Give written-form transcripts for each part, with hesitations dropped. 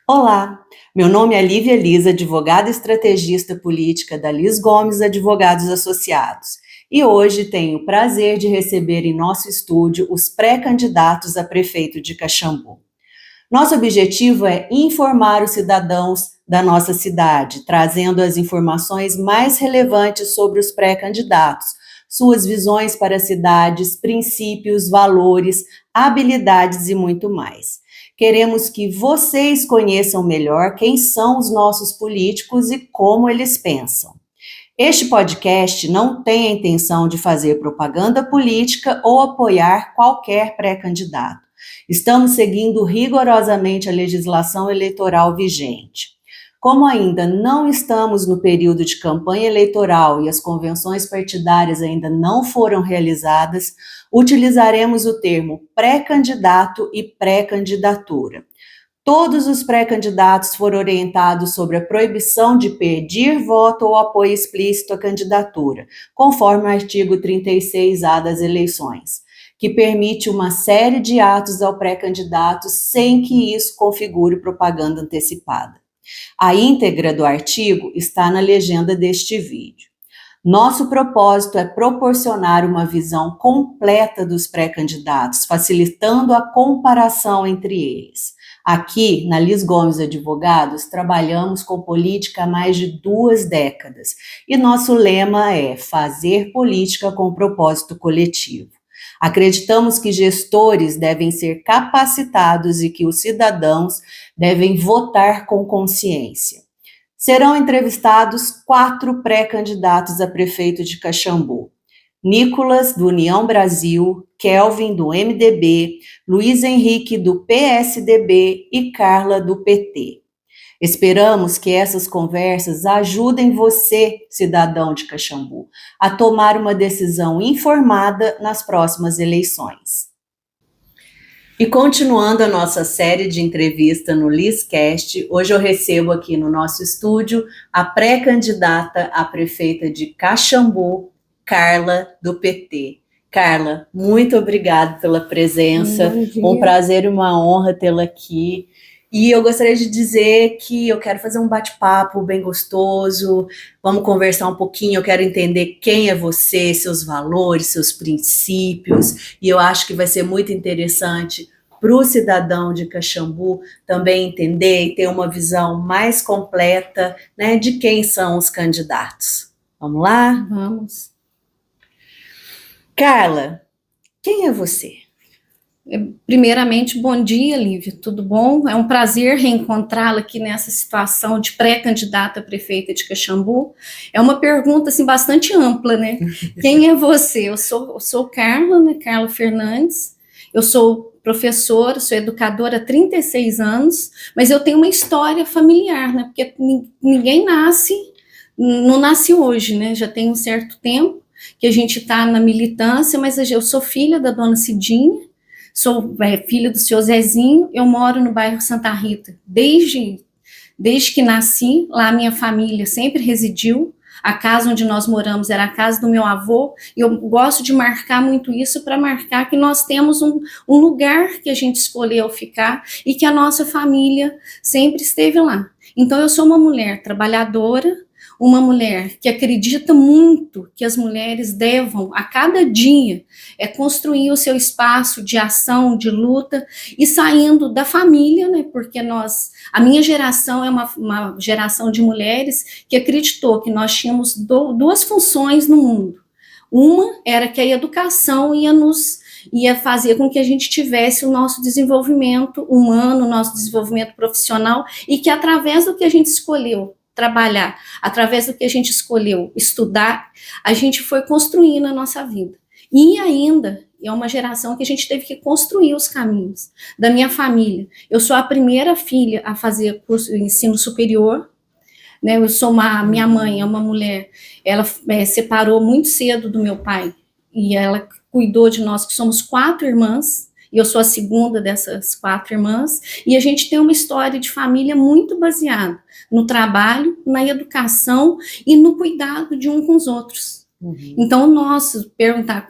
Olá, meu nome é Lívia Liza, advogada estrategista política da Liz Gomes Advogados Associados, e hoje tenho o prazer de receber em nosso estúdio os pré-candidatos a prefeito de Caxambu. Nosso objetivo é informar os cidadãos da nossa cidade, trazendo as informações mais relevantes sobre os pré-candidatos, suas visões para cidades, princípios, valores, habilidades e muito mais. Queremos que vocês conheçam melhor quem são os nossos políticos e como eles pensam. Este podcast não tem a intenção de fazer propaganda política ou apoiar qualquer pré-candidato. Estamos seguindo rigorosamente a legislação eleitoral vigente. Como ainda não estamos no período de campanha eleitoral e as convenções partidárias ainda não foram realizadas, utilizaremos o termo pré-candidato e pré-candidatura. Todos os pré-candidatos foram orientados sobre a proibição de pedir voto ou apoio explícito à candidatura, conforme o artigo 36A das eleições, que permite uma série de atos ao pré-candidato sem que isso configure propaganda antecipada. A íntegra do artigo está na legenda deste vídeo. Nosso propósito é proporcionar uma visão completa dos pré-candidatos, facilitando a comparação entre eles. Aqui, na Liz Gomes Advogados, trabalhamos com política há mais de 2 décadas e nosso lema é fazer política com propósito coletivo. Acreditamos que gestores devem ser capacitados e que os cidadãos devem votar com consciência. Serão entrevistados 4 pré-candidatos a prefeito de Caxambu: Nicolas, do União Brasil, Kelvin, do MDB, Luiz Henrique, do PSDB e Carla, do PT. Esperamos que essas conversas ajudem você, cidadão de Caxambu, a tomar uma decisão informada nas próximas eleições. E continuando a nossa série de entrevista no LizCast, hoje eu recebo aqui no nosso estúdio a pré-candidata a prefeita de Caxambu, Carla, do PT. Carla, muito obrigada pela presença, um prazer e uma honra tê-la aqui. E eu gostaria de dizer que eu quero fazer um bate-papo bem gostoso, vamos conversar um pouquinho, eu quero entender quem é você, seus valores, seus princípios, e eu acho que vai ser muito interessante para o cidadão de Caxambu também entender e ter uma visão mais completa, né, de quem são os candidatos. Vamos lá? Vamos. Carla, quem é você? Primeiramente, bom dia, Lívia, tudo bom? É um prazer reencontrá-la aqui nessa situação de pré-candidata a prefeita de Caxambu. É uma pergunta, assim, bastante ampla, né? Quem é você? Eu sou Carla, né? Carla Fernandes, eu sou professora, sou educadora há 36 anos, mas eu tenho uma história familiar, né? Porque ninguém não nasce hoje, né? Já tem um certo tempo que a gente está na militância, mas eu sou filha da dona Cidinha, sou filha do senhor Zezinho, eu moro no bairro Santa Rita. Desde que nasci, lá a minha família sempre residiu. A casa onde nós moramos era a casa do meu avô, e eu gosto de marcar muito isso para marcar que nós temos um lugar que a gente escolheu ficar e que a nossa família sempre esteve lá. Então eu sou uma mulher trabalhadora, uma mulher que acredita muito que as mulheres devam, a cada dia, construir o seu espaço de ação, de luta, e saindo da família, né, porque a minha geração é uma geração de mulheres que acreditou que nós tínhamos 2 funções no mundo. Uma era que a educação ia fazer com que a gente tivesse o nosso desenvolvimento humano, o nosso desenvolvimento profissional, e que através do que a gente escolheu trabalhar, através do que a gente escolheu estudar, a gente foi construindo a nossa vida. E ainda é uma geração que a gente teve que construir os caminhos da minha família. Eu sou a primeira filha a fazer curso de ensino superior, né? Minha mãe é uma mulher, ela separou muito cedo do meu pai, e ela cuidou de nós, que somos 4 irmãs, e eu sou a segunda dessas 4 irmãs, e a gente tem uma história de família muito baseada no trabalho, na educação e no cuidado de um com os outros. Uhum. Então, perguntar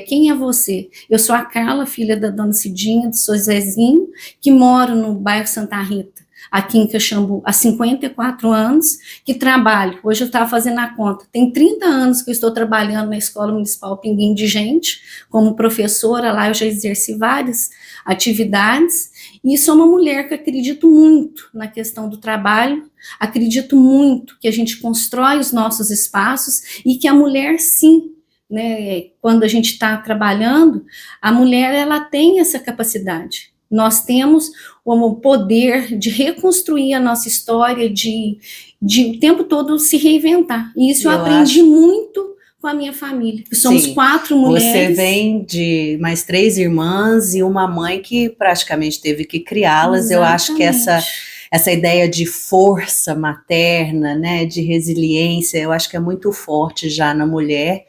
quem é você? Eu sou a Carla, filha da dona Cidinha, do seu Zezinho, que moro no bairro Santa Rita, aqui em Caxambu há 54 anos, que trabalho, hoje eu estava fazendo a conta, tem 30 anos que eu estou trabalhando na Escola Municipal Pinguim de Gente, como professora, lá eu já exerci várias atividades, e sou uma mulher que acredito muito na questão do trabalho, acredito muito que a gente constrói os nossos espaços e que a mulher, sim, né, quando a gente está trabalhando, a mulher ela tem essa capacidade. Nós temos o poder de reconstruir a nossa história, de o tempo todo se reinventar. E isso eu aprendi muito com a minha família. Somos Sim, 4 mulheres. Você vem de mais 3 irmãs e uma mãe que praticamente teve que criá-las. Eu acho que essa ideia de força materna, né, de resiliência, eu acho que é muito forte já na mulher.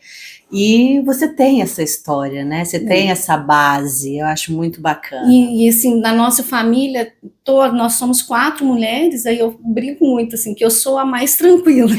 E você tem essa história, né? Você tem essa base, eu acho muito bacana. E assim, na nossa família, nós somos 4 mulheres, aí eu brinco muito, assim, que eu sou a mais tranquila,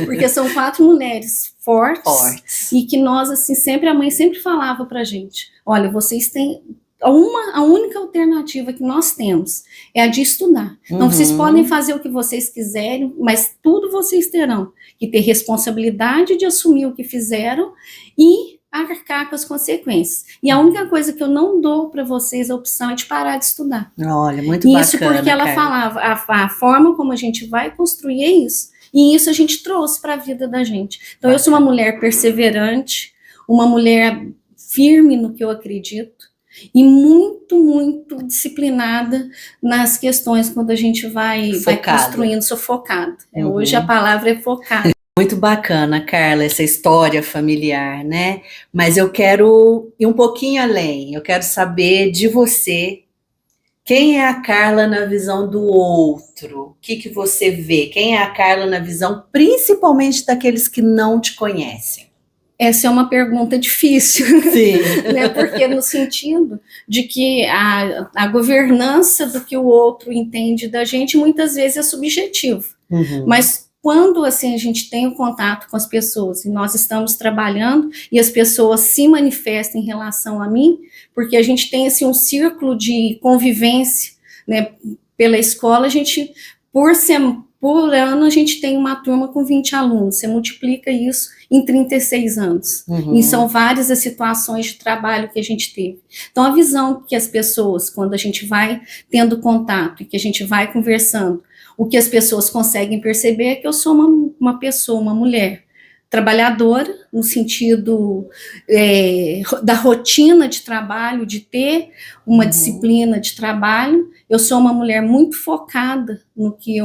porque são 4 mulheres fortes, e que nós, assim, a mãe sempre falava pra gente, olha, vocês têm... A única alternativa que nós temos é a de estudar. Então, vocês podem fazer o que vocês quiserem, mas tudo vocês terão que ter responsabilidade de assumir o que fizeram e arcar com as consequências. E a única coisa que eu não dou para vocês a opção é de parar de estudar. Olha, muito bacana. Isso porque ela falava, a forma como a gente vai construir é isso. E isso a gente trouxe para a vida da gente. Então, eu sou uma mulher perseverante, uma mulher firme no que eu acredito, e muito, muito disciplinada nas questões quando a gente vai construindo, sou focada. Hoje a palavra é focada. Muito bacana, Carla, essa história familiar, né? Mas eu quero ir um pouquinho além, eu quero saber de você, quem é a Carla na visão do outro? O que você vê? Quem é a Carla na visão, principalmente daqueles que não te conhecem? Essa é uma pergunta difícil, sim. Né? Porque no sentido de que a governança do que o outro entende da gente muitas vezes é subjetivo, mas quando assim a gente tem o contato com as pessoas e nós estamos trabalhando e as pessoas se manifestam em relação a mim, porque a gente tem assim um círculo de convivência, né, pela escola, a gente por ano a gente tem uma turma com 20 alunos, você multiplica isso em 36 anos. E são várias as situações de trabalho que a gente teve. Então, a visão que as pessoas, quando a gente vai tendo contato e que a gente vai conversando, o que as pessoas conseguem perceber é que eu sou uma pessoa, uma mulher trabalhadora, no sentido da rotina de trabalho, de ter uma disciplina de trabalho. Eu sou uma mulher muito focada do que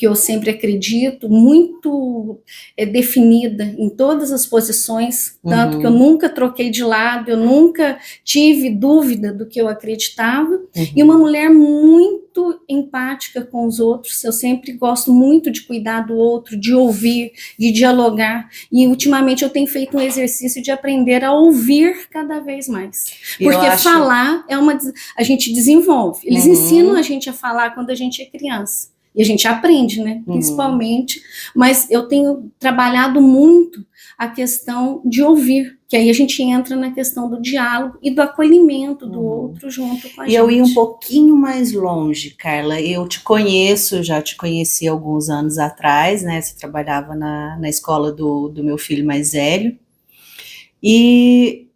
eu sempre acredito, muito definida em todas as posições, tanto que eu nunca troquei de lado, eu nunca tive dúvida do que eu acreditava, e uma mulher muito empática com os outros. Eu sempre gosto muito de cuidar do outro, de ouvir, de dialogar, e ultimamente eu tenho feito um exercício de aprender a ouvir cada vez mais, porque falar a gente desenvolve, eles ensinam a gente a falar quando a gente é criança, e a gente aprende, né, principalmente, mas eu tenho trabalhado muito a questão de ouvir, que aí a gente entra na questão do diálogo e do acolhimento do outro junto com a gente. E eu ia um pouquinho mais longe, Carla, eu te conheço, já te conheci alguns anos atrás, né, você trabalhava na escola do meu filho mais velho, e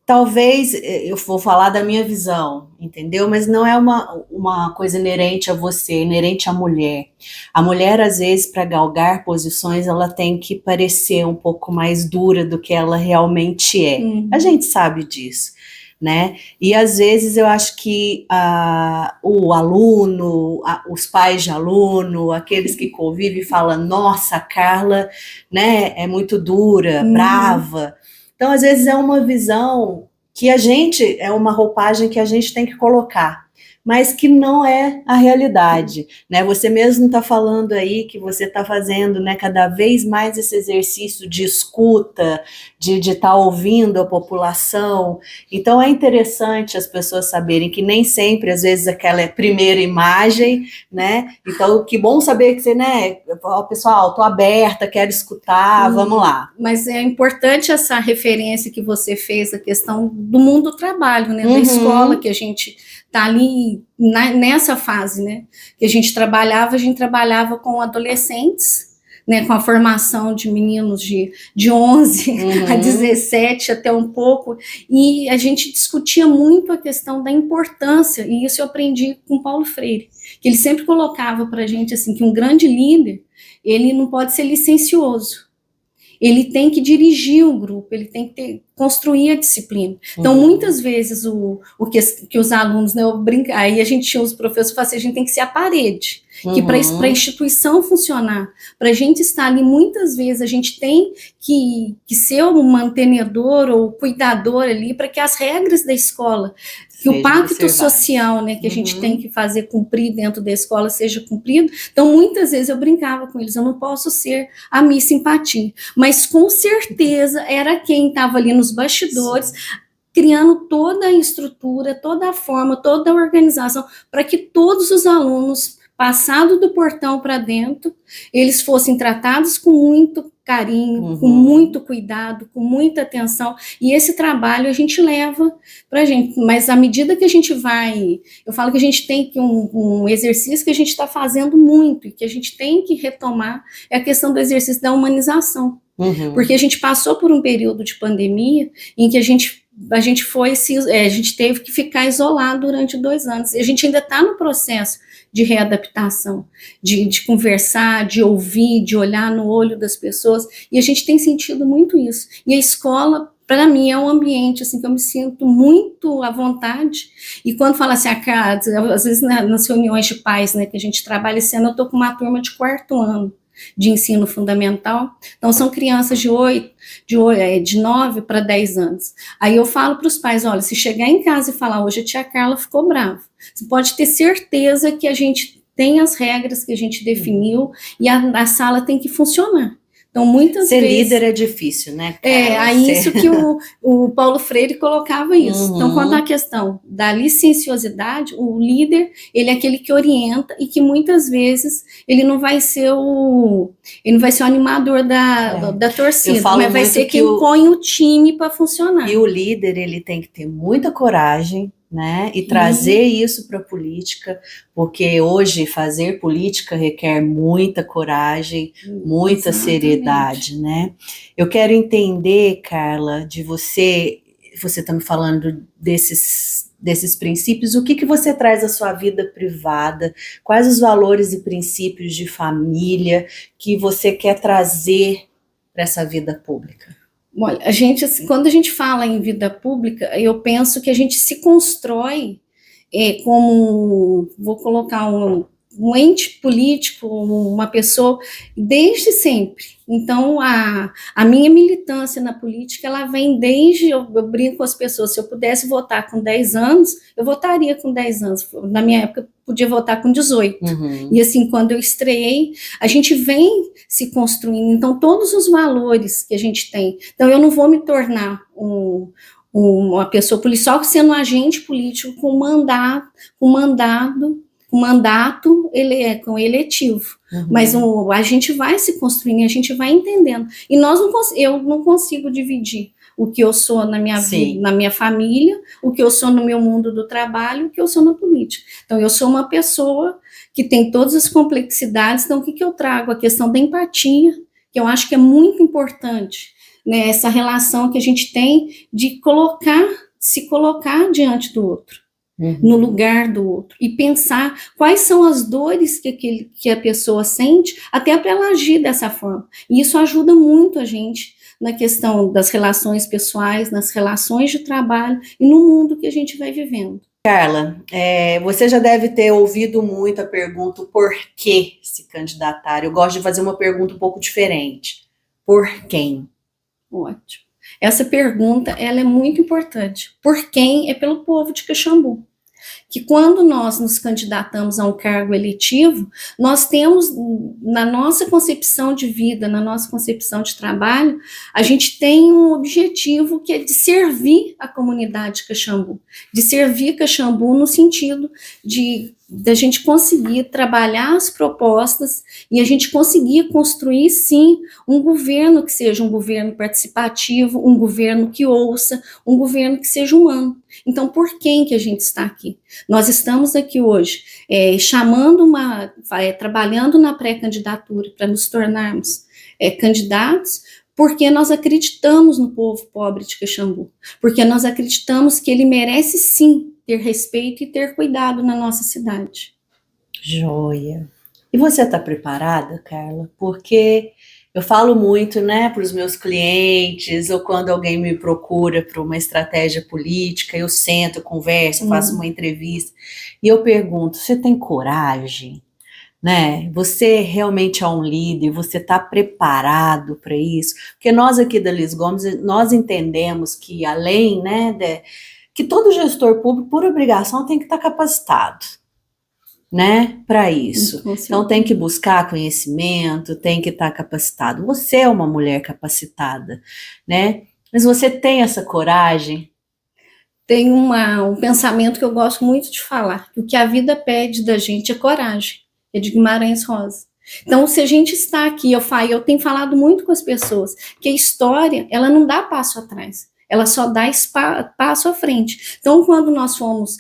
talvez, eu vou falar da minha visão, entendeu? Mas não é uma coisa inerente a você, inerente à mulher. A mulher, às vezes, para galgar posições, ela tem que parecer um pouco mais dura do que ela realmente é. A gente sabe disso, né? E, às vezes, eu acho que o aluno, os pais de aluno, aqueles que convivem, falam, nossa, a Carla, né, é muito dura, brava. Então, às vezes, é uma visão que é uma roupagem que a gente tem que colocar, mas que não é a realidade, né? Você mesmo está falando aí que você está fazendo, né, cada vez mais esse exercício de escuta, de estar ouvindo a população. Então é interessante as pessoas saberem que nem sempre, às vezes, aquela é a primeira imagem, né? Então, que bom saber que você, né, pessoal, estou aberta, quero escutar, vamos lá. Mas é importante essa referência que você fez, a questão do mundo do trabalho, né, da escola, que a gente está ali que nessa fase, né, que a gente trabalhava com adolescentes, né, com a formação de meninos de 11 a 17 até um pouco, e a gente discutia muito a questão da importância, e isso eu aprendi com Paulo Freire, que ele sempre colocava para a gente assim, que um grande líder, ele não pode ser licencioso, ele tem que dirigir o grupo, ele tem que construir a disciplina. Então, muitas vezes, o que os alunos, né, aí a gente tinha os professores que falavam assim, a gente tem que ser a parede, que para a instituição funcionar, para a gente estar ali, muitas vezes a gente tem que ser um mantenedor ou cuidador ali, para que as regras da escola, que o pacto social, né, que a gente tem que fazer cumprir dentro da escola seja cumprido. Então, muitas vezes eu brincava com eles, eu não posso ser a Miss Simpatia, mas com certeza era quem estava ali nos bastidores, criando toda a estrutura, toda a forma, toda a organização, para que todos os alunos, passado do portão para dentro, eles fossem tratados com muito carinho, com muito cuidado, com muita atenção, e esse trabalho a gente leva para a gente, mas à medida que a gente vai, eu falo que a gente tem que um exercício que a gente está fazendo muito, e que a gente tem que retomar, é a questão do exercício da humanização, porque a gente passou por um período de pandemia, em que a gente teve que ficar isolado durante 2 anos, e a gente ainda está no processo de readaptação, de conversar, de ouvir, de olhar no olho das pessoas, e a gente tem sentido muito isso. E a escola, para mim, é um ambiente assim, que eu me sinto muito à vontade, e quando fala assim, às vezes nas reuniões de pais, né, que a gente trabalha esse ano, eu estou com uma turma de 4º ano, de ensino fundamental, então são crianças de 9 para 10 anos. Aí eu falo para os pais, olha, se chegar em casa e falar, hoje a tia Carla ficou brava, você pode ter certeza que a gente tem as regras que a gente definiu e a sala tem que funcionar. Então, muitas vezes... Ser líder é difícil, né, Carla? Isso que o Paulo Freire colocava isso. Então, quanto à questão da licenciosidade, o líder, ele é aquele que orienta e que muitas vezes ele não vai ser o animador da torcida, mas vai ser quem põe o time para funcionar. E o líder, ele tem que ter muita coragem, né, e trazer isso para a política, porque hoje fazer política requer muita coragem, muita seriedade, né? Eu quero entender, Carla, de você está me falando desses princípios, o que você traz à sua vida privada, quais os valores e princípios de família que você quer trazer para essa vida pública? Olha, quando a gente fala em vida pública, eu penso que a gente se constrói como, vou colocar um ente político, uma pessoa, desde sempre. Então, a minha militância na política, ela vem desde, eu brinco com as pessoas, se eu pudesse votar com 10 anos, eu votaria com 10 anos. Na minha época, eu podia votar com 18. E assim, quando eu estreiei, a gente vem se construindo. Então, todos os valores que a gente tem. Então, eu não vou me tornar uma pessoa policial só sendo um agente político com mandato com eletivo, mas a gente vai se construindo, a gente vai entendendo, e eu não consigo dividir o que eu sou na minha vida, na minha família, o que eu sou no meu mundo do trabalho, o que eu sou na política. Então, eu sou uma pessoa que tem todas as complexidades. Então, o que eu trago? A questão da empatia, que eu acho que é muito importante, né, essa relação que a gente tem de se colocar diante do outro, no lugar do outro, e pensar quais são as dores que a pessoa sente, até para ela agir dessa forma. E isso ajuda muito a gente na questão das relações pessoais, nas relações de trabalho e no mundo que a gente vai vivendo. Carla, você já deve ter ouvido muito a pergunta por que se candidatar. Eu gosto de fazer uma pergunta um pouco diferente. Por quem? Ótimo. Essa pergunta, ela é muito importante. Por quem? É pelo povo de Caxambu. Que quando nós nos candidatamos a um cargo eletivo, nós temos, na nossa concepção de vida, na nossa concepção de trabalho, a gente tem um objetivo que é de servir a comunidade de Caxambu, de servir Caxambu no sentido da gente conseguir trabalhar as propostas e a gente conseguir construir, sim, um governo que seja um governo participativo, um governo que ouça, um governo que seja humano. Então, por quem que a gente está aqui? Nós estamos aqui hoje trabalhando na pré-candidatura para nos tornarmos candidatos, porque nós acreditamos no povo pobre de Caxambu, porque nós acreditamos que ele merece sim ter respeito e ter cuidado na nossa cidade. Joia. E você está preparada, Carla? Porque eu falo muito, né, para os meus clientes, ou quando alguém me procura para uma estratégia política, eu sento, converso, faço uma entrevista, e eu pergunto, você tem coragem? Né? Você realmente é um líder, você está preparado para isso? Porque nós aqui da Liz Gomes, nós entendemos que além, né, que todo gestor público, por obrigação, tem que estar capacitado, né, para isso. Então tem que buscar conhecimento, tem que estar capacitado. Você é uma mulher capacitada, né? Mas você tem essa coragem? Tem um pensamento que eu gosto muito de falar. O que a vida pede da gente é coragem. É de Guimarães Rosa. Então, se a gente está aqui, eu tenho falado muito com as pessoas, que a história, ela não dá passo atrás, ela só dá passo à frente. Então, quando nós fomos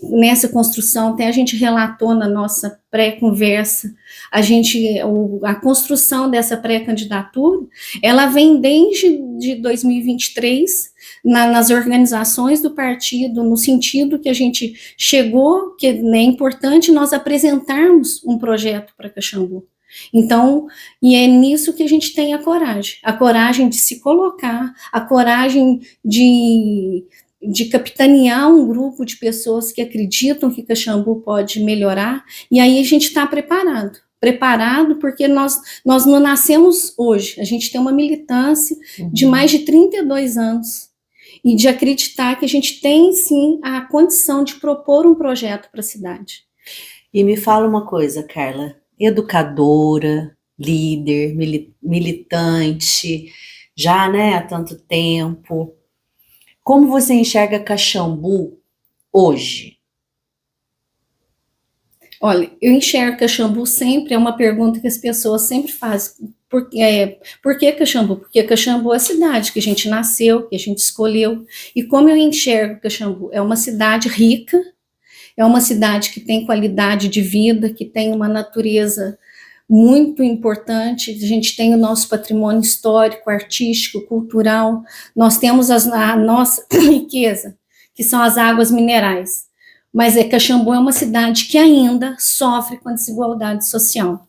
nessa construção, até a gente relatou na nossa pré-conversa, a construção dessa pré-candidatura, ela vem desde de 2023, nas organizações do partido, no sentido que a gente chegou, que é importante nós apresentarmos um projeto para Caxambu. Então, e é nisso que a gente tem a coragem de se colocar, a coragem de capitanear um grupo de pessoas que acreditam que Caxambu pode melhorar, e aí a gente está preparado porque nós não nascemos hoje, a gente tem uma militância de mais de 32 anos, e de acreditar que a gente tem, sim, a condição de propor um projeto para a cidade. E me fala uma coisa, Carla, educadora, líder, militante, já, né, há tanto tempo, como você enxerga Caxambu hoje? Olha, eu enxergo Caxambu sempre, é uma pergunta que as pessoas sempre fazem. Por que Caxambu? Porque Caxambu é a cidade que a gente nasceu, que a gente escolheu. E como eu enxergo Caxambu? É uma cidade rica, é uma cidade que tem qualidade de vida, que tem uma natureza muito importante. A gente tem o nosso patrimônio histórico, artístico, cultural. Nós temos a nossa riqueza, que são as águas minerais. Mas Caxambu é uma cidade que ainda sofre com a desigualdade social.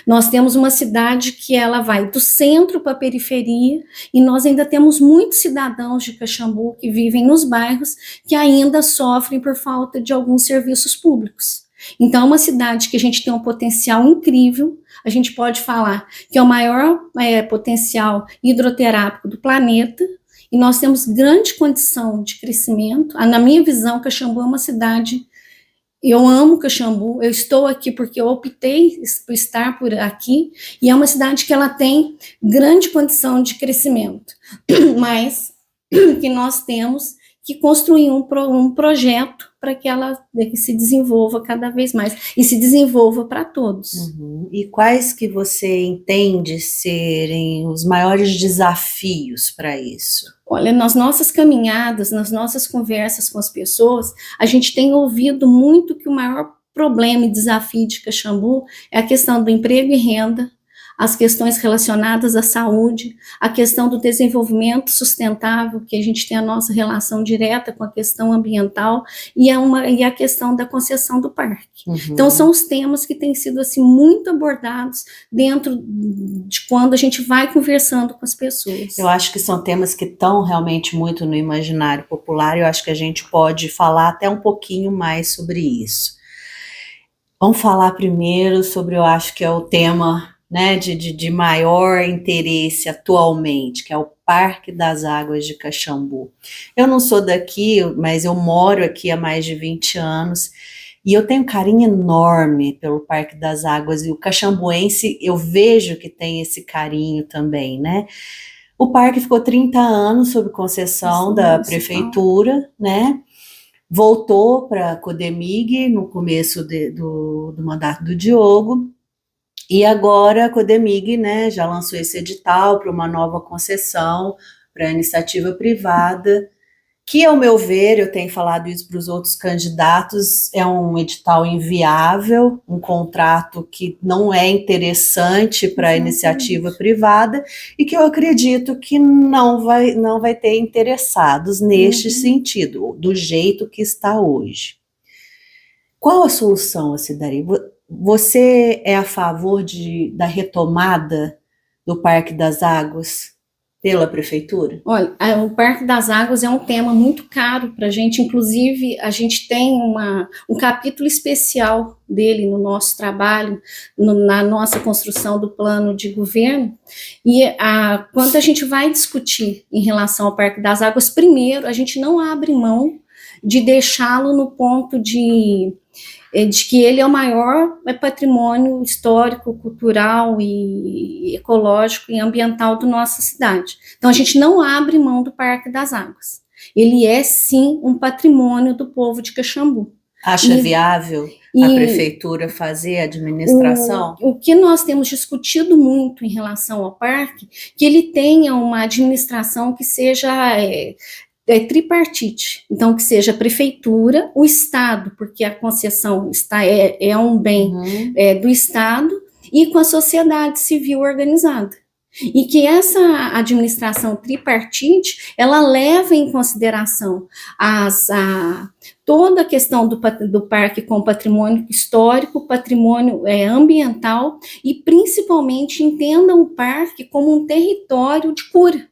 Nós temos uma cidade que ela vai do centro para a periferia, e nós ainda temos muitos cidadãos de Caxambu que vivem nos bairros que ainda sofrem por falta de alguns serviços públicos. Então, é uma cidade que a gente tem um potencial incrível, a gente pode falar que é o maior potencial hidroterápico do planeta, e nós temos grande condição de crescimento. Na minha visão, Caxambu é uma cidade. Eu amo Caxambu, eu estou aqui porque eu optei por estar por aqui, e é uma cidade que ela tem grande condição de crescimento, mas que nós temos que construir um projeto para que ela se desenvolva cada vez mais, e se desenvolva para todos. E quais que você entende serem os maiores desafios para isso? Olha, nas nossas caminhadas, nas nossas conversas com as pessoas, a gente tem ouvido muito que o maior problema e desafio de Caxambu é a questão do emprego e renda, as questões relacionadas à saúde, a questão do desenvolvimento sustentável, que a gente tem a nossa relação direta com a questão ambiental, e a questão da concessão do parque. Então, são os temas que têm sido assim, muito abordados dentro de quando a gente vai conversando com as pessoas. Eu acho que são temas que estão realmente muito no imaginário popular, e eu acho que a gente pode falar até um pouquinho mais sobre isso. Vamos falar primeiro sobre, eu acho que é o tema, né, de maior interesse atualmente, que é o Parque das Águas de Caxambu. Eu não sou daqui, mas eu moro aqui há mais de 20 anos, e eu tenho um carinho enorme pelo Parque das Águas, e o caxambuense, eu vejo que tem esse carinho também, né? O parque ficou 30 anos sob concessão da prefeitura, né? Voltou para a Codemig no começo do mandato do Diogo, e agora a Codemig, né, já lançou esse edital para uma nova concessão para iniciativa privada, que, ao meu ver, eu tenho falado isso para os outros candidatos, é um edital inviável, um contrato que não é interessante para a iniciativa privada e que eu acredito que não vai ter interessados neste sentido, do jeito que está hoje. Qual a solução a se daria? Você é a favor da retomada do Parque das Águas pela prefeitura? Olha, o Parque das Águas é um tema muito caro para a gente, inclusive a gente tem um capítulo especial dele no nosso trabalho, na nossa construção do plano de governo, e quando a gente vai discutir em relação ao Parque das Águas, primeiro, a gente não abre mão de deixá-lo no ponto de que ele é o maior patrimônio histórico, cultural e ecológico e ambiental da nossa cidade. Então, a gente não abre mão do Parque das Águas. Ele é, sim, um patrimônio do povo de Caxambu. Acha viável a prefeitura fazer a administração? O que nós temos discutido muito em relação ao parque, que ele tenha uma administração que seja tripartite, então que seja a prefeitura, o Estado, porque a concessão é um bem do Estado, e com a sociedade civil organizada. E que essa administração tripartite, ela leva em consideração toda a questão do parque com patrimônio histórico, patrimônio ambiental, e principalmente entenda o parque como um território de cura.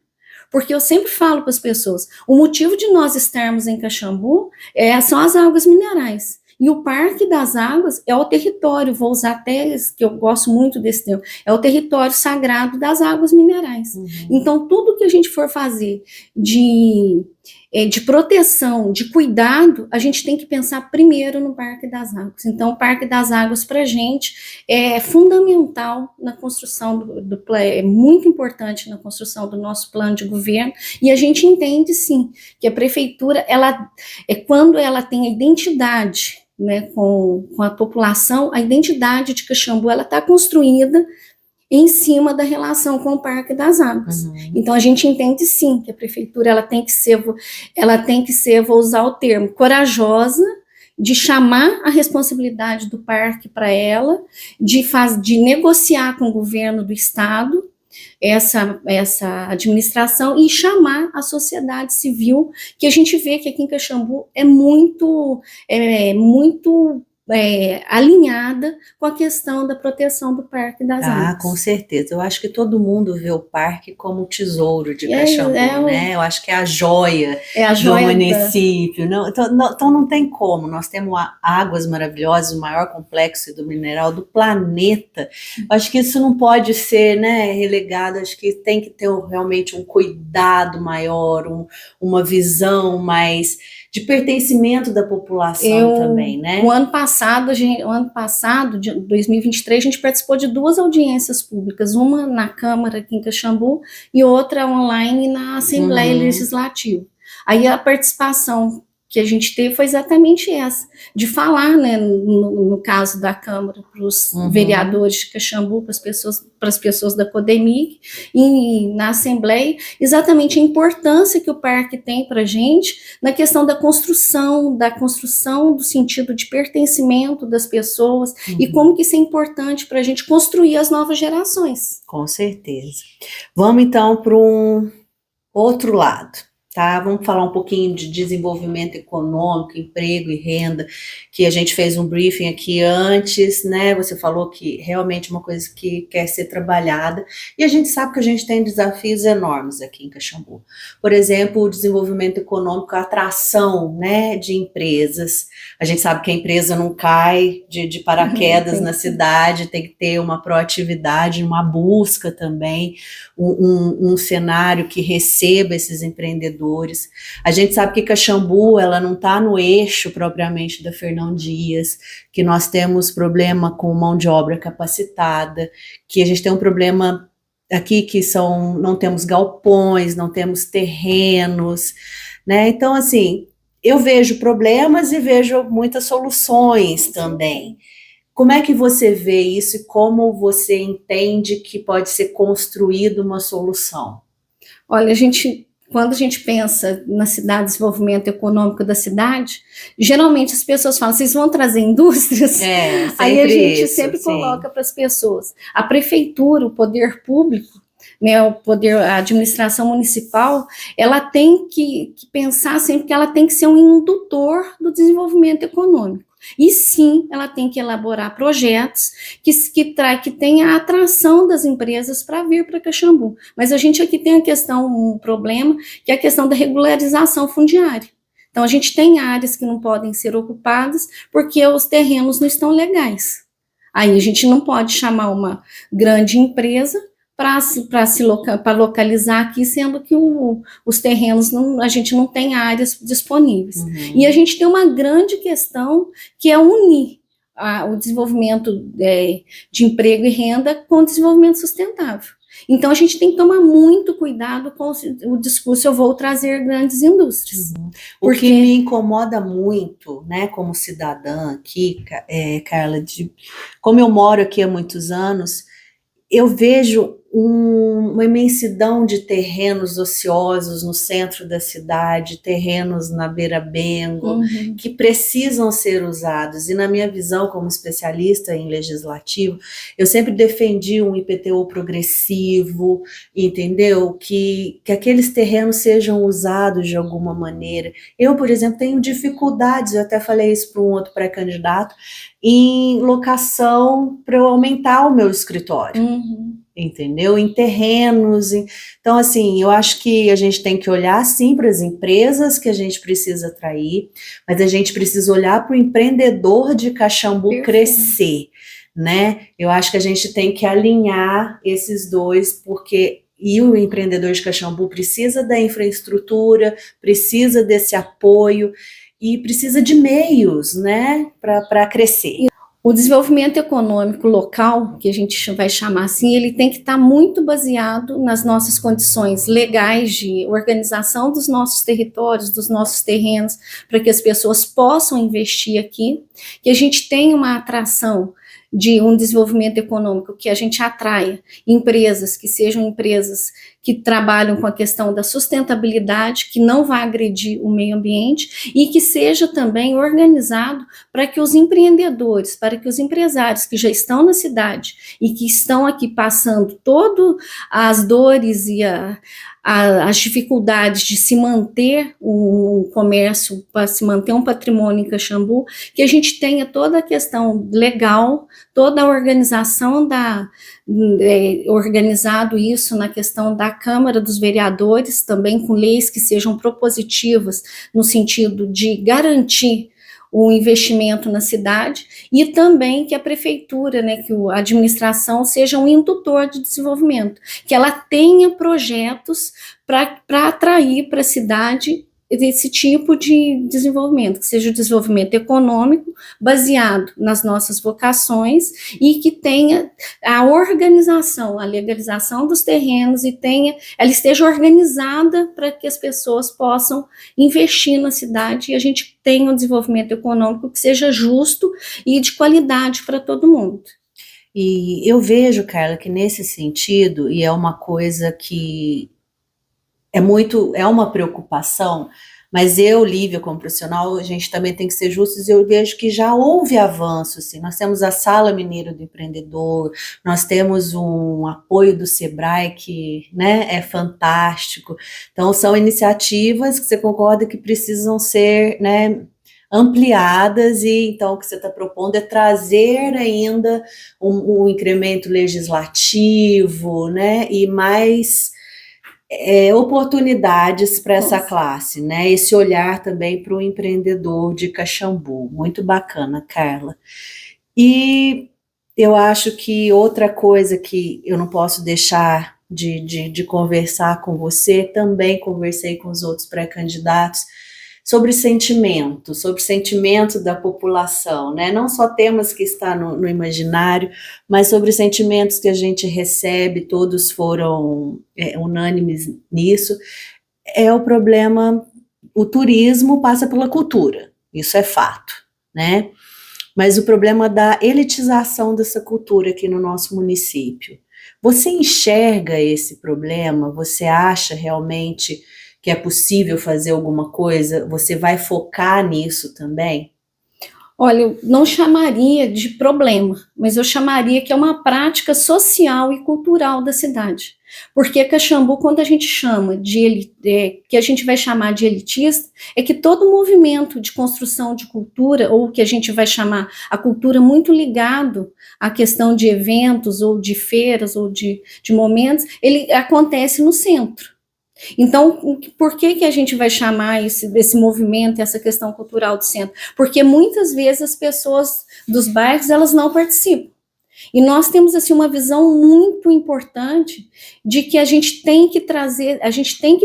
Porque eu sempre falo para as pessoas, o motivo de nós estarmos em Caxambu são as águas minerais. E o Parque das Águas é o território, vou usar até, que eu gosto muito desse termo, é o território sagrado das águas minerais. Então, tudo que a gente for fazer de proteção, de cuidado, a gente tem que pensar primeiro no Parque das Águas. Então, o Parque das Águas, para a gente, é fundamental na construção é muito importante na construção do nosso plano de governo, e a gente entende, sim, que a prefeitura, quando ela tem a identidade, né, com a população, a identidade de Caxambu, ela está construída em cima da relação com o Parque das Águas. Então, a gente entende, sim, que a prefeitura ela tem que ser, vou usar o termo, corajosa, de chamar a responsabilidade do parque para ela, de negociar com o governo do estado essa administração e chamar a sociedade civil, que a gente vê que aqui em Caxambu é muito alinhada com a questão da proteção do Parque das Águas. Com certeza. Eu acho que todo mundo vê o parque como o tesouro de Caxambu, né? Eu acho que é a joia do município. Então não tem como. Nós temos águas maravilhosas, o maior complexo mineral do planeta. Acho que isso não pode ser, né, relegado. Acho que tem que ter realmente um cuidado maior, uma visão mais de pertencimento da população também, né? O ano passado, de 2023, a gente participou de 2 audiências públicas, uma na Câmara aqui em Caxambu e outra online na Assembleia Legislativa. Aí a participação que a gente teve foi exatamente essa, de falar, né, no caso da Câmara, para os vereadores de Caxambu, para as pessoas da CODEMIG, e na Assembleia, exatamente a importância que o parque tem para a gente na questão da construção do sentido de pertencimento das pessoas, e como que isso é importante para a gente construir as novas gerações. Com certeza. Vamos então para um outro lado. Tá? Vamos falar um pouquinho de desenvolvimento econômico, emprego e renda, que a gente fez um briefing aqui antes, né? Você falou que realmente é uma coisa que quer ser trabalhada, e a gente sabe que a gente tem desafios enormes aqui em Caxambu. Por exemplo, o desenvolvimento econômico, a atração, né, de empresas. A gente sabe que a empresa não cai de paraquedas na cidade, tem que ter uma proatividade, uma busca também, um cenário que receba esses empreendedores. A gente sabe que Caxambu, ela não está no eixo propriamente da Fernão Dias, que nós temos problema com mão de obra capacitada, que a gente tem um problema aqui que não temos galpões, não temos terrenos, né? Então, assim, eu vejo problemas e vejo muitas soluções também. Como é que você vê isso e como você entende que pode ser construída uma solução? Olha, a gente quando a gente pensa na cidade, desenvolvimento econômico da cidade, geralmente as pessoas falam, vocês vão trazer indústrias? Aí a gente sempre coloca para as pessoas, a prefeitura, o poder público, né, o poder, a administração municipal, ela tem que pensar sempre que ela tem que ser um indutor do desenvolvimento econômico. E sim, ela tem que elaborar projetos que tenha a atração das empresas para vir para Caxambu. Mas a gente aqui tem um problema, que é a questão da regularização fundiária. Então, a gente tem áreas que não podem ser ocupadas porque os terrenos não estão legais. Aí a gente não pode chamar uma grande empresa para localizar aqui, sendo que os terrenos, a gente não tem áreas disponíveis. E a gente tem uma grande questão, que é unir o desenvolvimento de emprego e renda com o desenvolvimento sustentável. Então, a gente tem que tomar muito cuidado com o discurso, eu vou trazer grandes indústrias. O que me incomoda muito, né, como cidadã aqui, Carla, como eu moro aqui há muitos anos, eu vejo uma imensidão de terrenos ociosos no centro da cidade, terrenos na Beira-Bengo, que precisam ser usados. E na minha visão, como especialista em legislativo, eu sempre defendi um IPTU progressivo, entendeu? Que aqueles terrenos sejam usados de alguma maneira. Eu, por exemplo, tenho dificuldades, eu até falei isso para um outro pré-candidato, em locação para eu aumentar o meu escritório. Entendeu? Em terrenos. Então, assim, eu acho que a gente tem que olhar, sim, para as empresas que a gente precisa atrair, mas a gente precisa olhar para o empreendedor de Caxambu crescer, né? Eu acho que a gente tem que alinhar esses dois, porque o empreendedor de Caxambu precisa da infraestrutura, precisa desse apoio e precisa de meios, né, para crescer. O desenvolvimento econômico local, que a gente vai chamar assim, ele tem que estar muito baseado nas nossas condições legais de organização dos nossos territórios, dos nossos terrenos, para que as pessoas possam investir aqui, que a gente tenha uma atração de um desenvolvimento econômico, que a gente atraia empresas que sejam empresas que trabalham com a questão da sustentabilidade, que não vai agredir o meio ambiente e que seja também organizado para que os empreendedores, para que os empresários que já estão na cidade e que estão aqui passando todas as dores e as dificuldades de se manter um comércio, para se manter um patrimônio em Caxambu, que a gente tenha toda a questão legal, toda a organização organizado isso na questão da Câmara dos Vereadores, também com leis que sejam propositivas no sentido de garantir o investimento na cidade, e também que a prefeitura, né, que a administração seja um indutor de desenvolvimento, que ela tenha projetos para atrair para a cidade esse tipo de desenvolvimento, que seja o desenvolvimento econômico baseado nas nossas vocações e que tenha a organização, a legalização dos terrenos e ela esteja organizada para que as pessoas possam investir na cidade e a gente tenha um desenvolvimento econômico que seja justo e de qualidade para todo mundo. E eu vejo, Carla, que nesse sentido, e é uma coisa que é uma preocupação, mas eu, Lívia, como profissional, a gente também tem que ser justos, e eu vejo que já houve avanço, assim, nós temos a Sala Mineira do Empreendedor, nós temos um apoio do Sebrae que, né, é fantástico, então são iniciativas que você concorda que precisam ser, né, ampliadas, e então o que você está propondo é trazer ainda um incremento legislativo, né, e mais oportunidades para essa classe, né? Esse olhar também para o empreendedor de Caxambu. Muito bacana, Carla. E eu acho que outra coisa que eu não posso deixar de conversar com você, também conversei com os outros pré-candidatos, sobre sentimento da população, né? Não só temas que estão no imaginário, mas sobre sentimentos que a gente recebe, todos foram unânimes nisso. É o problema, o turismo passa pela cultura, isso é fato, né? Mas o problema da elitização dessa cultura aqui no nosso município. Você enxerga esse problema? Você acha realmente que é possível fazer alguma coisa? Você vai focar nisso também? Olha, eu não chamaria de problema, mas eu chamaria que é uma prática social e cultural da cidade. Porque Caxambu, quando a gente chama que a gente vai chamar de elitista, é que todo movimento de construção de cultura, ou que a gente vai chamar a cultura muito ligado à questão de eventos, ou de feiras, ou de momentos, ele acontece no centro. Então, por que a gente vai chamar desse movimento, essa questão cultural do centro? Porque muitas vezes as pessoas dos bairros, elas não participam. E nós temos, assim, uma visão muito importante de que a gente tem que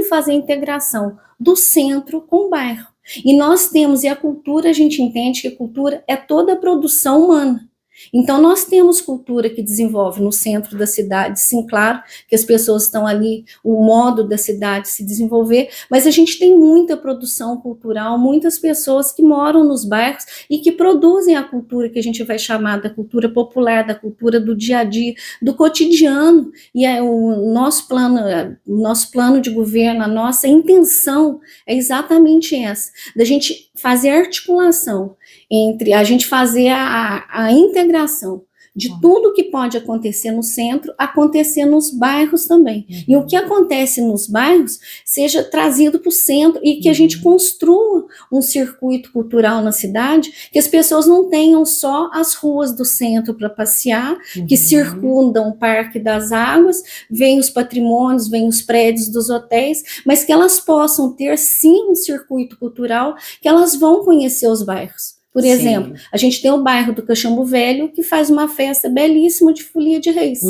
fazer a integração do centro com o bairro. E nós temos, e a cultura, a gente entende que a cultura é toda a produção humana. Então, nós temos cultura que desenvolve no centro da cidade, sim, claro, que as pessoas estão ali, o modo da cidade se desenvolver, mas a gente tem muita produção cultural, muitas pessoas que moram nos bairros e que produzem a cultura que a gente vai chamar da cultura popular, da cultura do dia a dia, do cotidiano, e o nosso plano de governo, a nossa intenção é exatamente essa, da gente fazer articulação entre a gente fazer a integração de tudo que pode acontecer no centro, acontecer nos bairros também. E o que acontece nos bairros seja trazido para o centro e que a gente construa um circuito cultural na cidade, que as pessoas não tenham só as ruas do centro para passear, que circundam o Parque das Águas, vêm os patrimônios, vêm os prédios dos hotéis, mas que elas possam ter sim um circuito cultural, que elas vão conhecer os bairros. Por exemplo, a gente tem o bairro do Caxambu Velho, que faz uma festa belíssima de folia de reis.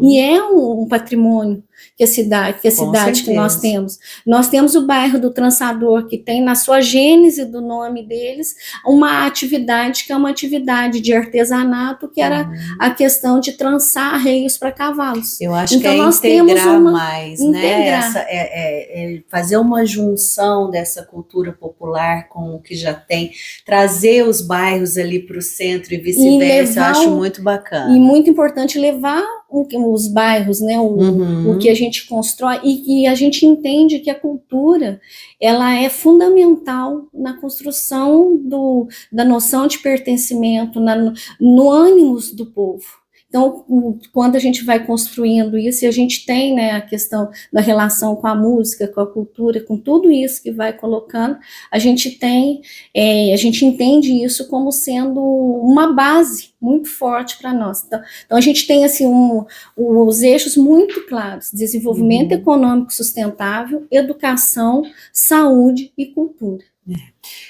E é um patrimônio que a cidade que nós temos. Nós temos o bairro do Trançador, que tem na sua gênese do nome deles, uma atividade que é uma atividade de artesanato, que era a questão de trançar reios para cavalos. Eu acho então, que é nós integrar mais, né? Fazer uma junção dessa cultura popular com o que já tem, trazer os bairros ali para o centro e vice-versa, eu acho muito bacana. E muito importante levar os bairros, né, o que a gente constrói, e a gente entende que a cultura, ela é fundamental na construção da noção de pertencimento, no ânimo do povo. Então, quando a gente vai construindo isso, e a gente tem, né, a questão da relação com a música, com a cultura, com tudo isso que vai colocando, a gente entende isso como sendo uma base muito forte para nós. Então, a gente tem, assim, os eixos muito claros: desenvolvimento econômico sustentável, educação, saúde e cultura.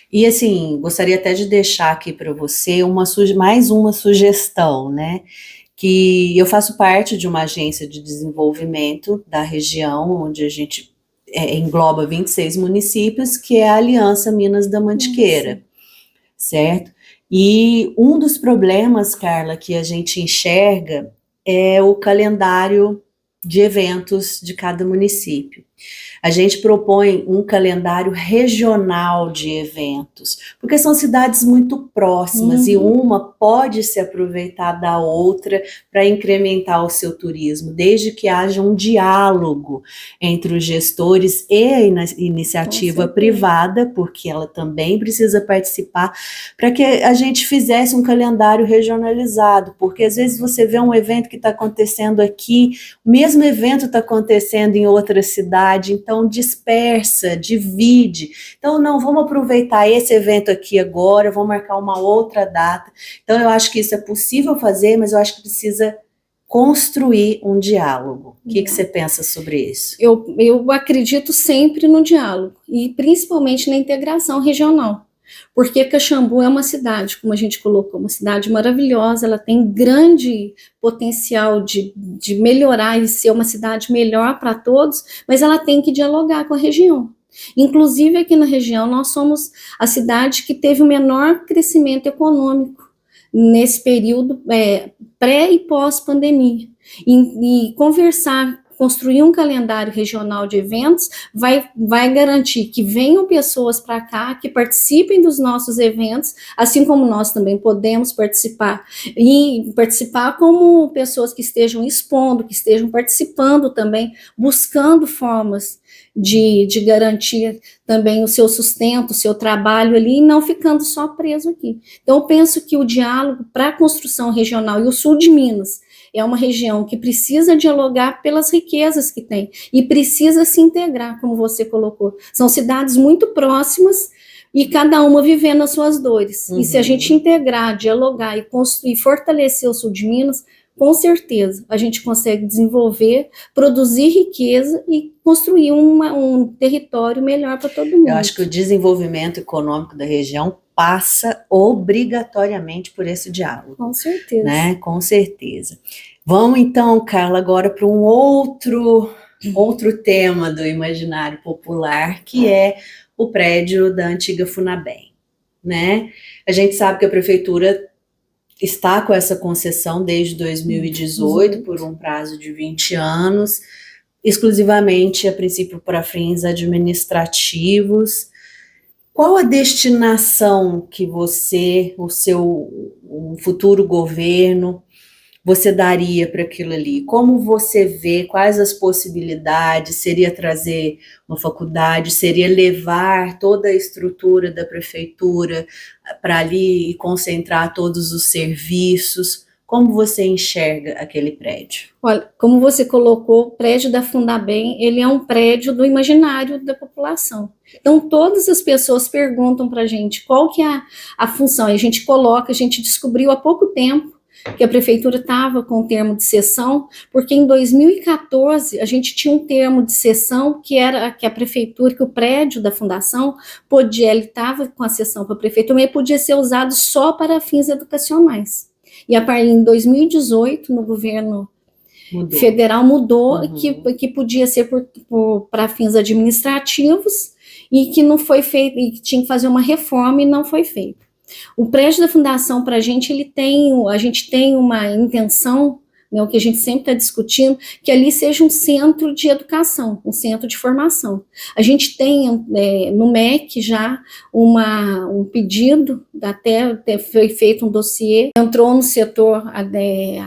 E, assim, gostaria até de deixar aqui para você mais uma sugestão, né? Que eu faço parte de uma agência de desenvolvimento da região, onde a gente engloba 26 municípios, que é a Aliança Minas da Mantiqueira, certo? E um dos problemas, Carla, que a gente enxerga é o calendário de eventos de cada município. A gente propõe um calendário regional de eventos, porque são cidades muito próximas e uma pode se aproveitar da outra para incrementar o seu turismo, desde que haja um diálogo entre os gestores e a iniciativa privada, porque ela também precisa participar, para que a gente fizesse um calendário regionalizado, porque às vezes você vê um evento que está acontecendo aqui, o mesmo evento está acontecendo em outra cidade, então dispersa, divide. Então, não, vamos aproveitar esse evento aqui agora, vamos marcar uma outra data. Então, eu acho que isso é possível fazer, mas eu acho que precisa construir um diálogo. O que você pensa sobre isso? Eu acredito sempre no diálogo, e principalmente na integração regional. Porque Caxambu é uma cidade, como a gente colocou, uma cidade maravilhosa, ela tem grande potencial de melhorar e ser uma cidade melhor para todos, mas ela tem que dialogar com a região. Inclusive aqui na região nós somos a cidade que teve o menor crescimento econômico nesse período pré e pós-pandemia. E construir um calendário regional de eventos vai garantir que venham pessoas para cá, que participem dos nossos eventos, assim como nós também podemos participar, e participar como pessoas que estejam expondo, que estejam participando também, buscando formas de garantir também o seu sustento, o seu trabalho ali, e não ficando só preso aqui. Então, eu penso que o diálogo para a construção regional, e o sul de Minas é uma região que precisa dialogar pelas riquezas que tem, e precisa se integrar, como você colocou. São cidades muito próximas, e cada uma vivendo as suas dores. E se a gente integrar, dialogar e construir, fortalecer o sul de Minas, com certeza a gente consegue desenvolver, produzir riqueza e construir um território melhor para todo mundo. Eu acho que o desenvolvimento econômico da região passa obrigatoriamente por esse diálogo. Com certeza. Né? Com certeza. Vamos então, Carla, agora para um outro tema do imaginário popular, que é o prédio da antiga Funabem, né? A gente sabe que a prefeitura está com essa concessão desde 2018, por um prazo de 20 anos, exclusivamente, a princípio, para fins administrativos. Qual a destinação que você, o futuro governo, você daria para aquilo ali? Como você vê, quais as possibilidades? Seria trazer uma faculdade? Seria levar toda a estrutura da prefeitura para ali e concentrar todos os serviços? Como você enxerga aquele prédio? Olha, como você colocou, o prédio da Fundabem, ele é um prédio do imaginário da população. Então, todas as pessoas perguntam para a gente qual que é a função, e a gente coloca, a gente descobriu há pouco tempo que a prefeitura estava com o termo de cessão, porque em 2014 a gente tinha um termo de cessão que era que a prefeitura, que o prédio da fundação podia, ele estava com a cessão para a prefeitura, mas podia ser usado só para fins educacionais. E a partir de 2018, no governo federal mudou, que podia ser para fins administrativos e que não foi feito, e que tinha que fazer uma reforma e não foi feito. O prédio da fundação, para a gente tem uma intenção, né, o que a gente sempre está discutindo, que ali seja um centro de educação, um centro de formação. A gente tem no MEC já um pedido, até foi feito um dossiê, entrou no setor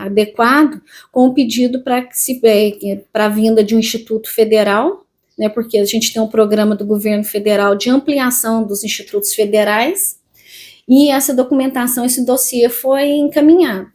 adequado, com um pedido para a vinda de um instituto federal, né, porque a gente tem um programa do governo federal de ampliação dos institutos federais, e essa documentação, esse dossiê foi encaminhado.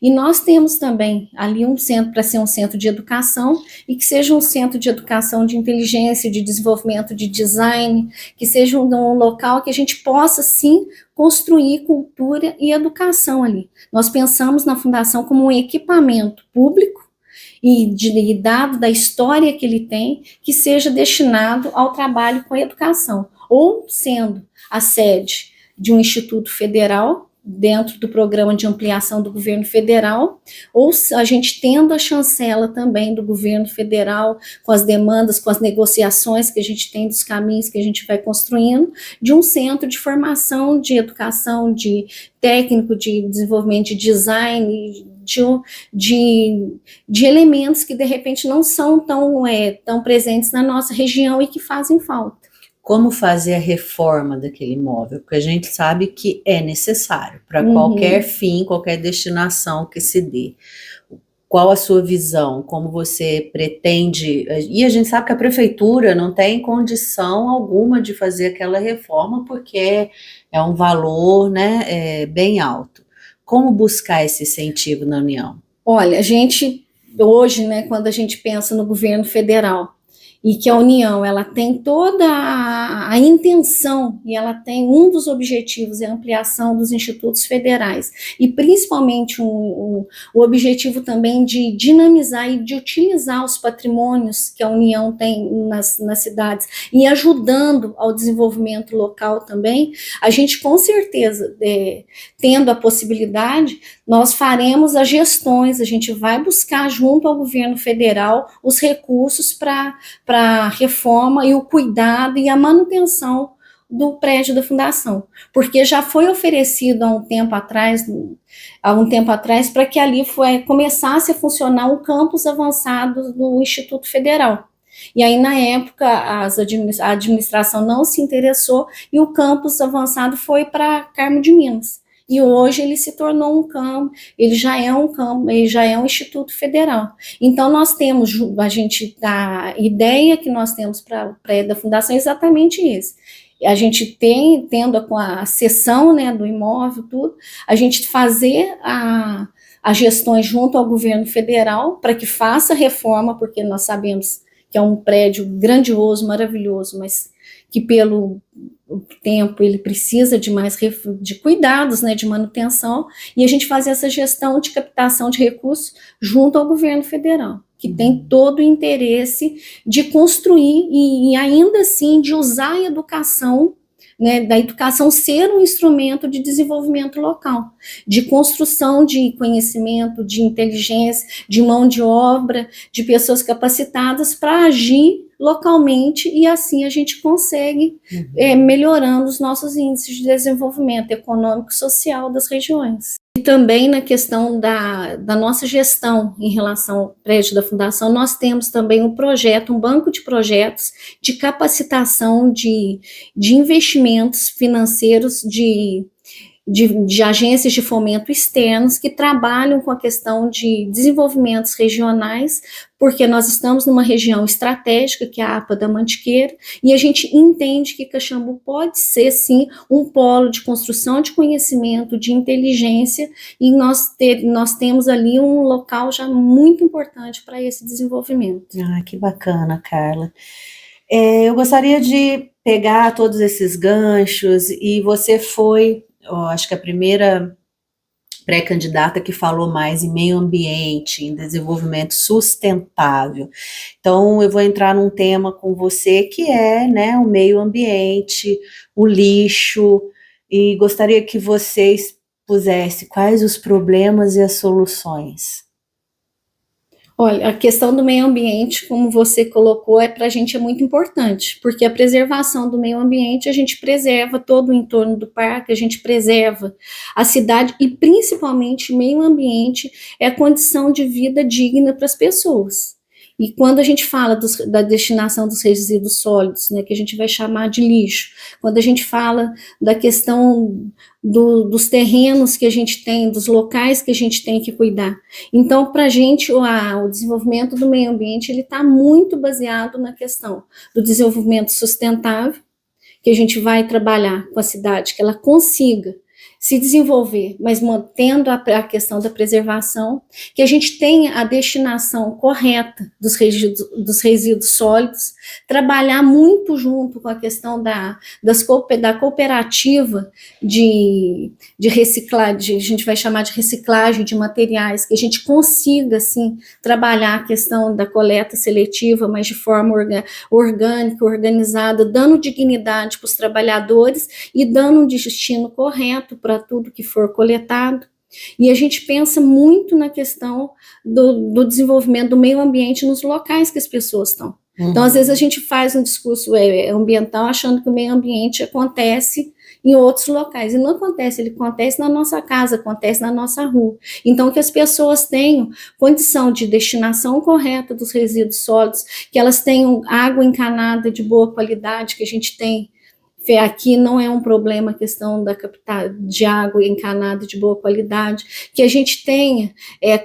E nós temos também ali um centro para ser um centro de educação e que seja um centro de educação de inteligência, de desenvolvimento de design, que seja um local que a gente possa, sim, construir cultura e educação ali. Nós pensamos na fundação como um equipamento público e dado da história que ele tem, que seja destinado ao trabalho com a educação, ou sendo a sede de um instituto federal, dentro do programa de ampliação do governo federal, ou a gente tendo a chancela também do governo federal, com as demandas, com as negociações que a gente tem dos caminhos que a gente vai construindo, de um centro de formação, de educação, de técnico, de desenvolvimento de design, de elementos que de repente não são tão presentes na nossa região e que fazem falta. Como fazer a reforma daquele imóvel? Porque a gente sabe que é necessário para qualquer fim, qualquer destinação que se dê. Qual a sua visão? Como você pretende? E a gente sabe que a prefeitura não tem condição alguma de fazer aquela reforma porque é um valor, né, bem alto. Como buscar esse incentivo na União? Olha, a gente, hoje, né, quando a gente pensa no governo federal, e que a União, ela tem toda a intenção, e ela tem um dos objetivos, é a ampliação dos institutos federais, e principalmente o objetivo também de dinamizar e de utilizar os patrimônios que a União tem nas cidades, e ajudando ao desenvolvimento local também, a gente com certeza, tendo a possibilidade, nós faremos as gestões, a gente vai buscar junto ao governo federal os recursos para a reforma e o cuidado e a manutenção do prédio da fundação, porque já foi oferecido há um tempo atrás para que ali começasse a funcionar um campus avançado do Instituto Federal. E aí, na época, a administração não se interessou e o campus avançado foi para Carmo de Minas. e hoje ele se tornou um campo, ele já é um campo, ele já é um instituto federal. Então nós temos, a ideia que nós temos para o prédio da fundação é exatamente isso. A gente tendo a cessão, né, do imóvel, tudo, a gente fazer as gestões junto ao governo federal para que faça reforma, porque nós sabemos que é um prédio grandioso, maravilhoso, mas que pelo tempo ele precisa de mais de cuidados, né, de manutenção, e a gente fazer essa gestão de captação de recursos junto ao governo federal, que tem todo o interesse de construir e ainda assim de usar a educação, né, da educação ser um instrumento de desenvolvimento local, de construção de conhecimento, de inteligência, de mão de obra, de pessoas capacitadas para agir localmente, e assim a gente consegue melhorando os nossos índices de desenvolvimento econômico e social das regiões. E também na questão da nossa gestão em relação ao prédio da Fundação, nós temos também um projeto, um banco de projetos de capacitação de investimentos financeiros de agências de fomento externos que trabalham com a questão de desenvolvimentos regionais, porque nós estamos numa região estratégica, que é a APA da Mantiqueira, e a gente entende que Caxambu pode ser, sim, um polo de construção de conhecimento, de inteligência, e nós temos ali um local já muito importante para esse desenvolvimento. Ah, que bacana, Carla. Eu gostaria de pegar todos esses ganchos, e você foi, acho que a primeira pré-candidata que falou mais em meio ambiente, em desenvolvimento sustentável. Então, eu vou entrar num tema com você que é, né, o meio ambiente, o lixo, e gostaria que você expusesse quais os problemas e as soluções. Olha, a questão do meio ambiente, como você colocou, para a gente é muito importante, porque a preservação do meio ambiente, a gente preserva todo o entorno do parque, a gente preserva a cidade e principalmente o meio ambiente é a condição de vida digna para as pessoas. E quando a gente fala da destinação dos resíduos sólidos, né, que a gente vai chamar de lixo, quando a gente fala da questão dos terrenos que a gente tem, dos locais que a gente tem que cuidar. Então, para a gente, o desenvolvimento do meio ambiente, ele está muito baseado na questão do desenvolvimento sustentável, que a gente vai trabalhar com a cidade, que ela consiga se desenvolver, mas mantendo a questão da preservação, que a gente tenha a destinação correta dos resíduos sólidos, trabalhar muito junto com a questão da cooperativa de reciclagem, a gente vai chamar de reciclagem de materiais, que a gente consiga, assim, trabalhar a questão da coleta seletiva, mas de forma orgânica, organizada, dando dignidade para os trabalhadores e dando um destino correto para tudo que for coletado. E a gente pensa muito na questão do desenvolvimento do meio ambiente nos locais que as pessoas estão. Então, às vezes a gente faz um discurso ambiental achando que o meio ambiente acontece em outros locais, e não acontece, ele acontece na nossa casa, acontece na nossa rua. Então, que as pessoas tenham condição de destinação correta dos resíduos sólidos, que elas tenham água encanada de boa qualidade, que a gente tem. Aqui não é um problema a questão da captação de água encanada de boa qualidade, que a gente tenha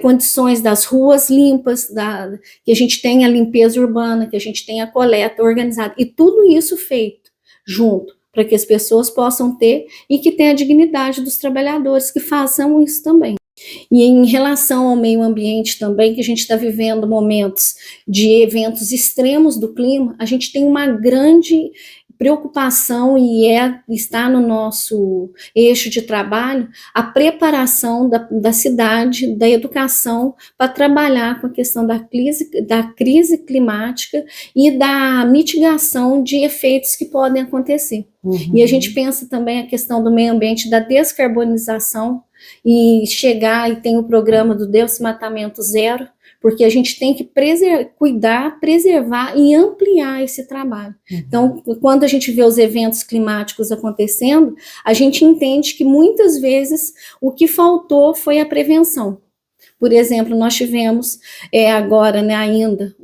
condições das ruas limpas, que a gente tenha a limpeza urbana, que a gente tenha a coleta organizada, e tudo isso feito junto, para que as pessoas possam ter e que tenha a dignidade dos trabalhadores que façam isso também. E em relação ao meio ambiente também, que a gente está vivendo momentos de eventos extremos do clima, a gente tem uma grande preocupação e está no nosso eixo de trabalho a preparação da cidade, da educação, para trabalhar com a questão da crise climática e da mitigação de efeitos que podem acontecer. Uhum. E a gente pensa também a questão do meio ambiente, da descarbonização, e chegar, e tem o programa do desmatamento zero, porque a gente tem que cuidar, preservar e ampliar esse trabalho. Então, quando a gente vê os eventos climáticos acontecendo, a gente entende que muitas vezes o que faltou foi a prevenção. Por exemplo, nós tivemos agora, né, ainda,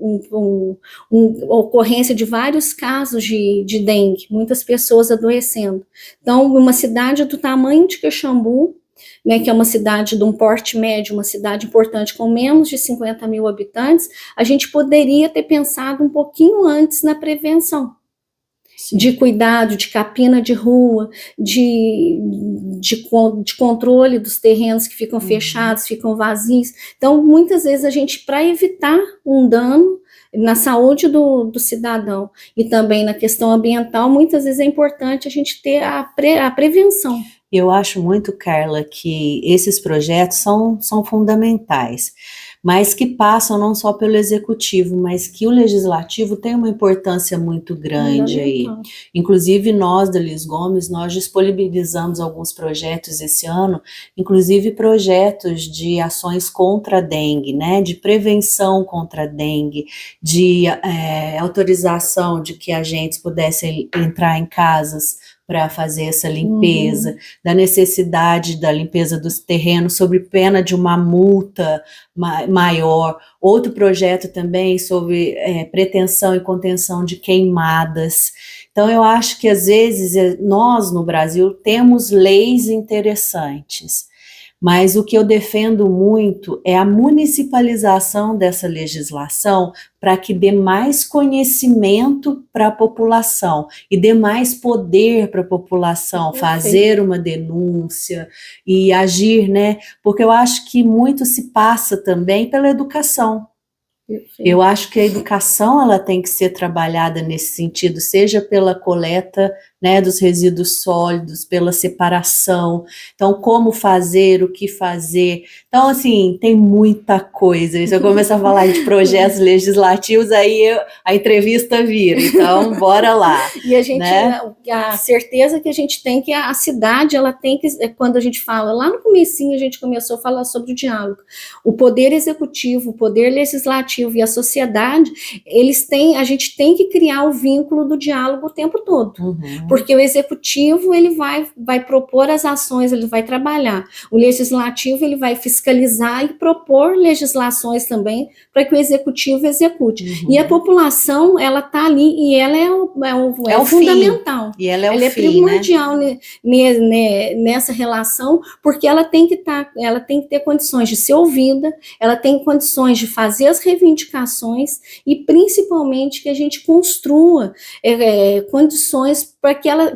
ocorrência de vários casos de dengue, muitas pessoas adoecendo. Então, uma cidade do tamanho de Caxambu, né, que é uma cidade de um porte médio, uma cidade importante com menos de 50 mil habitantes, a gente poderia ter pensado um pouquinho antes na prevenção. Sim. De cuidado, de capina de rua, de controle dos terrenos que ficam fechados, ficam vazios. Então, muitas vezes a gente, para evitar um dano na saúde do cidadão e também na questão ambiental, muitas vezes é importante a gente ter a prevenção. Eu acho muito, Carla, que esses projetos são fundamentais, mas que passam não só pelo executivo, mas que o legislativo tem uma importância muito grande aí. Inclusive nós, da Liz Gomes, nós disponibilizamos alguns projetos esse ano, inclusive projetos de ações contra a dengue, né, de prevenção contra a dengue, de autorização de que agentes pudessem entrar em casas para fazer essa limpeza, da necessidade da limpeza dos terrenos sob pena de uma multa maior. Outro projeto também sobre pretensão e contenção de queimadas. Então, eu acho que, às vezes, nós, no Brasil, temos leis interessantes, mas o que eu defendo muito é a municipalização dessa legislação para que dê mais conhecimento para a população e dê mais poder para a população fazer uma denúncia e agir, né? Porque eu acho que muito se passa também pela educação. Eu acho que a educação ela tem que ser trabalhada nesse sentido, seja pela coleta, né, dos resíduos sólidos, pela separação, então como fazer, o que fazer. Então, assim, tem muita coisa. Se eu começar a falar de projetos legislativos, aí a entrevista vira, então bora lá. E a gente, né? A certeza que a gente tem que a cidade, ela tem que, quando a gente fala, lá no comecinho a gente começou a falar sobre o diálogo, o poder executivo, o poder legislativo e a sociedade, a gente tem que criar o vínculo do diálogo o tempo todo, porque o executivo, ele vai propor as ações, ele vai trabalhar, o legislativo, ele vai fiscalizar e propor legislações também, para que o executivo execute, e a população, ela está ali, e ela é o fundamental, e ela é primordial, né, nessa relação, porque ela tem que ter condições de ser ouvida, ela tem condições de fazer as reivindicações e principalmente que a gente construa condições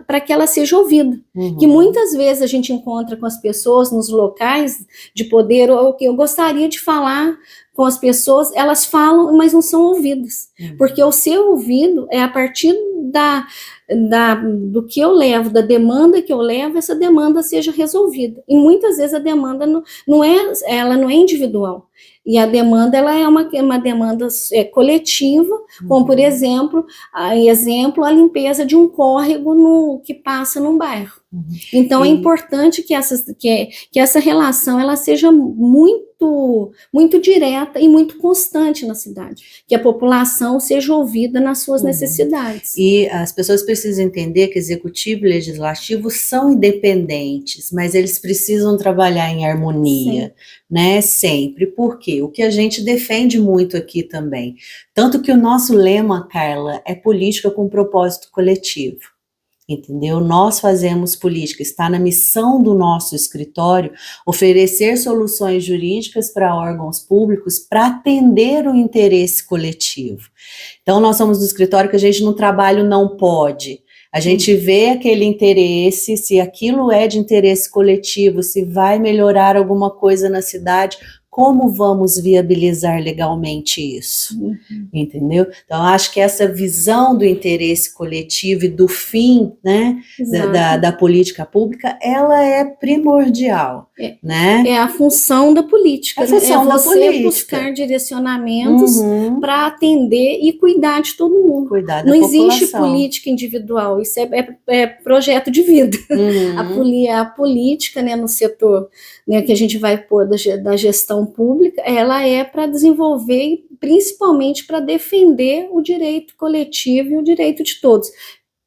para que ela seja ouvida. Que muitas vezes a gente encontra com as pessoas nos locais de poder, ou que eu gostaria de falar com as pessoas, elas falam, mas não são ouvidas. Porque o ser ouvido é a partir do que eu levo, da demanda que eu levo, essa demanda seja resolvida. E muitas vezes a demanda não é individual. E a demanda, ela é uma demanda coletiva, como, por exemplo, a limpeza de um córrego que passa num bairro. Então, é importante que essa relação ela seja muito, muito direta e muito constante na cidade, que a população seja ouvida nas suas necessidades. E as pessoas precisam entender que executivo e legislativo são independentes, mas eles precisam trabalhar em harmonia, né, sempre. Por quê? O que a gente defende muito aqui também, tanto que o nosso lema, Carla, é política com propósito coletivo. Entendeu? Nós fazemos política, está na missão do nosso escritório oferecer soluções jurídicas para órgãos públicos para atender o interesse coletivo. Então, nós somos do escritório que a gente no trabalho não pode. A gente vê aquele interesse, se aquilo é de interesse coletivo, se vai melhorar alguma coisa na cidade, como vamos viabilizar legalmente isso? Entendeu? Então, acho que essa visão do interesse coletivo e do fim, né, da política pública, ela é primordial, né? É a função da política, você buscar direcionamentos para atender e cuidar de todo mundo. Cuidar da Não população. Existe política individual, isso é projeto de vida. A política, né, no setor, né, que a gente vai pôr da gestão pública, ela é para desenvolver, principalmente para defender o direito coletivo e o direito de todos.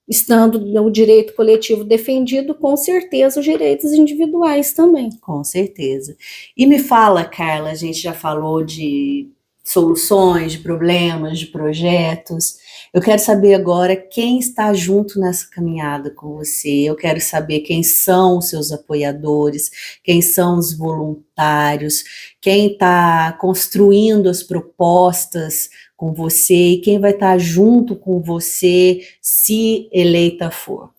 Estando o direito coletivo defendido, com certeza os direitos individuais também. Com certeza. E me fala, Carla, a gente já falou de soluções, de problemas, de projetos. Eu quero saber agora quem está junto nessa caminhada com você, eu quero saber quem são os seus apoiadores, quem são os voluntários, quem está construindo as propostas com você e quem vai estar junto com você se eleita for.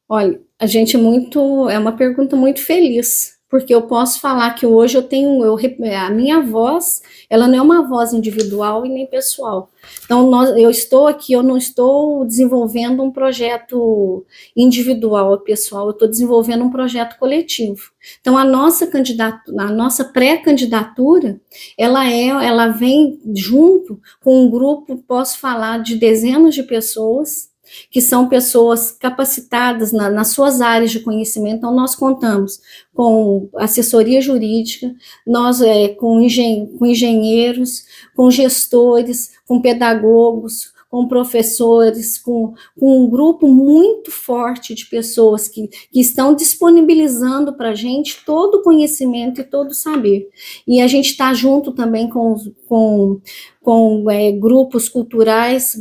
Olha, é uma pergunta muito feliz, porque eu posso falar que hoje a minha voz, ela não é uma voz individual e nem pessoal. Então, eu estou aqui, eu não estou desenvolvendo um projeto individual ou pessoal, eu estou desenvolvendo um projeto coletivo. Então, a nossa pré-candidatura, ela vem junto com um grupo, posso falar, de dezenas de pessoas, que são pessoas capacitadas nas suas áreas de conhecimento. Então, nós contamos com assessoria jurídica, com engenheiros, com gestores, com pedagogos, com professores, com um grupo muito forte de pessoas que estão disponibilizando para a gente todo o conhecimento e todo o saber. E a gente está junto também com grupos culturais,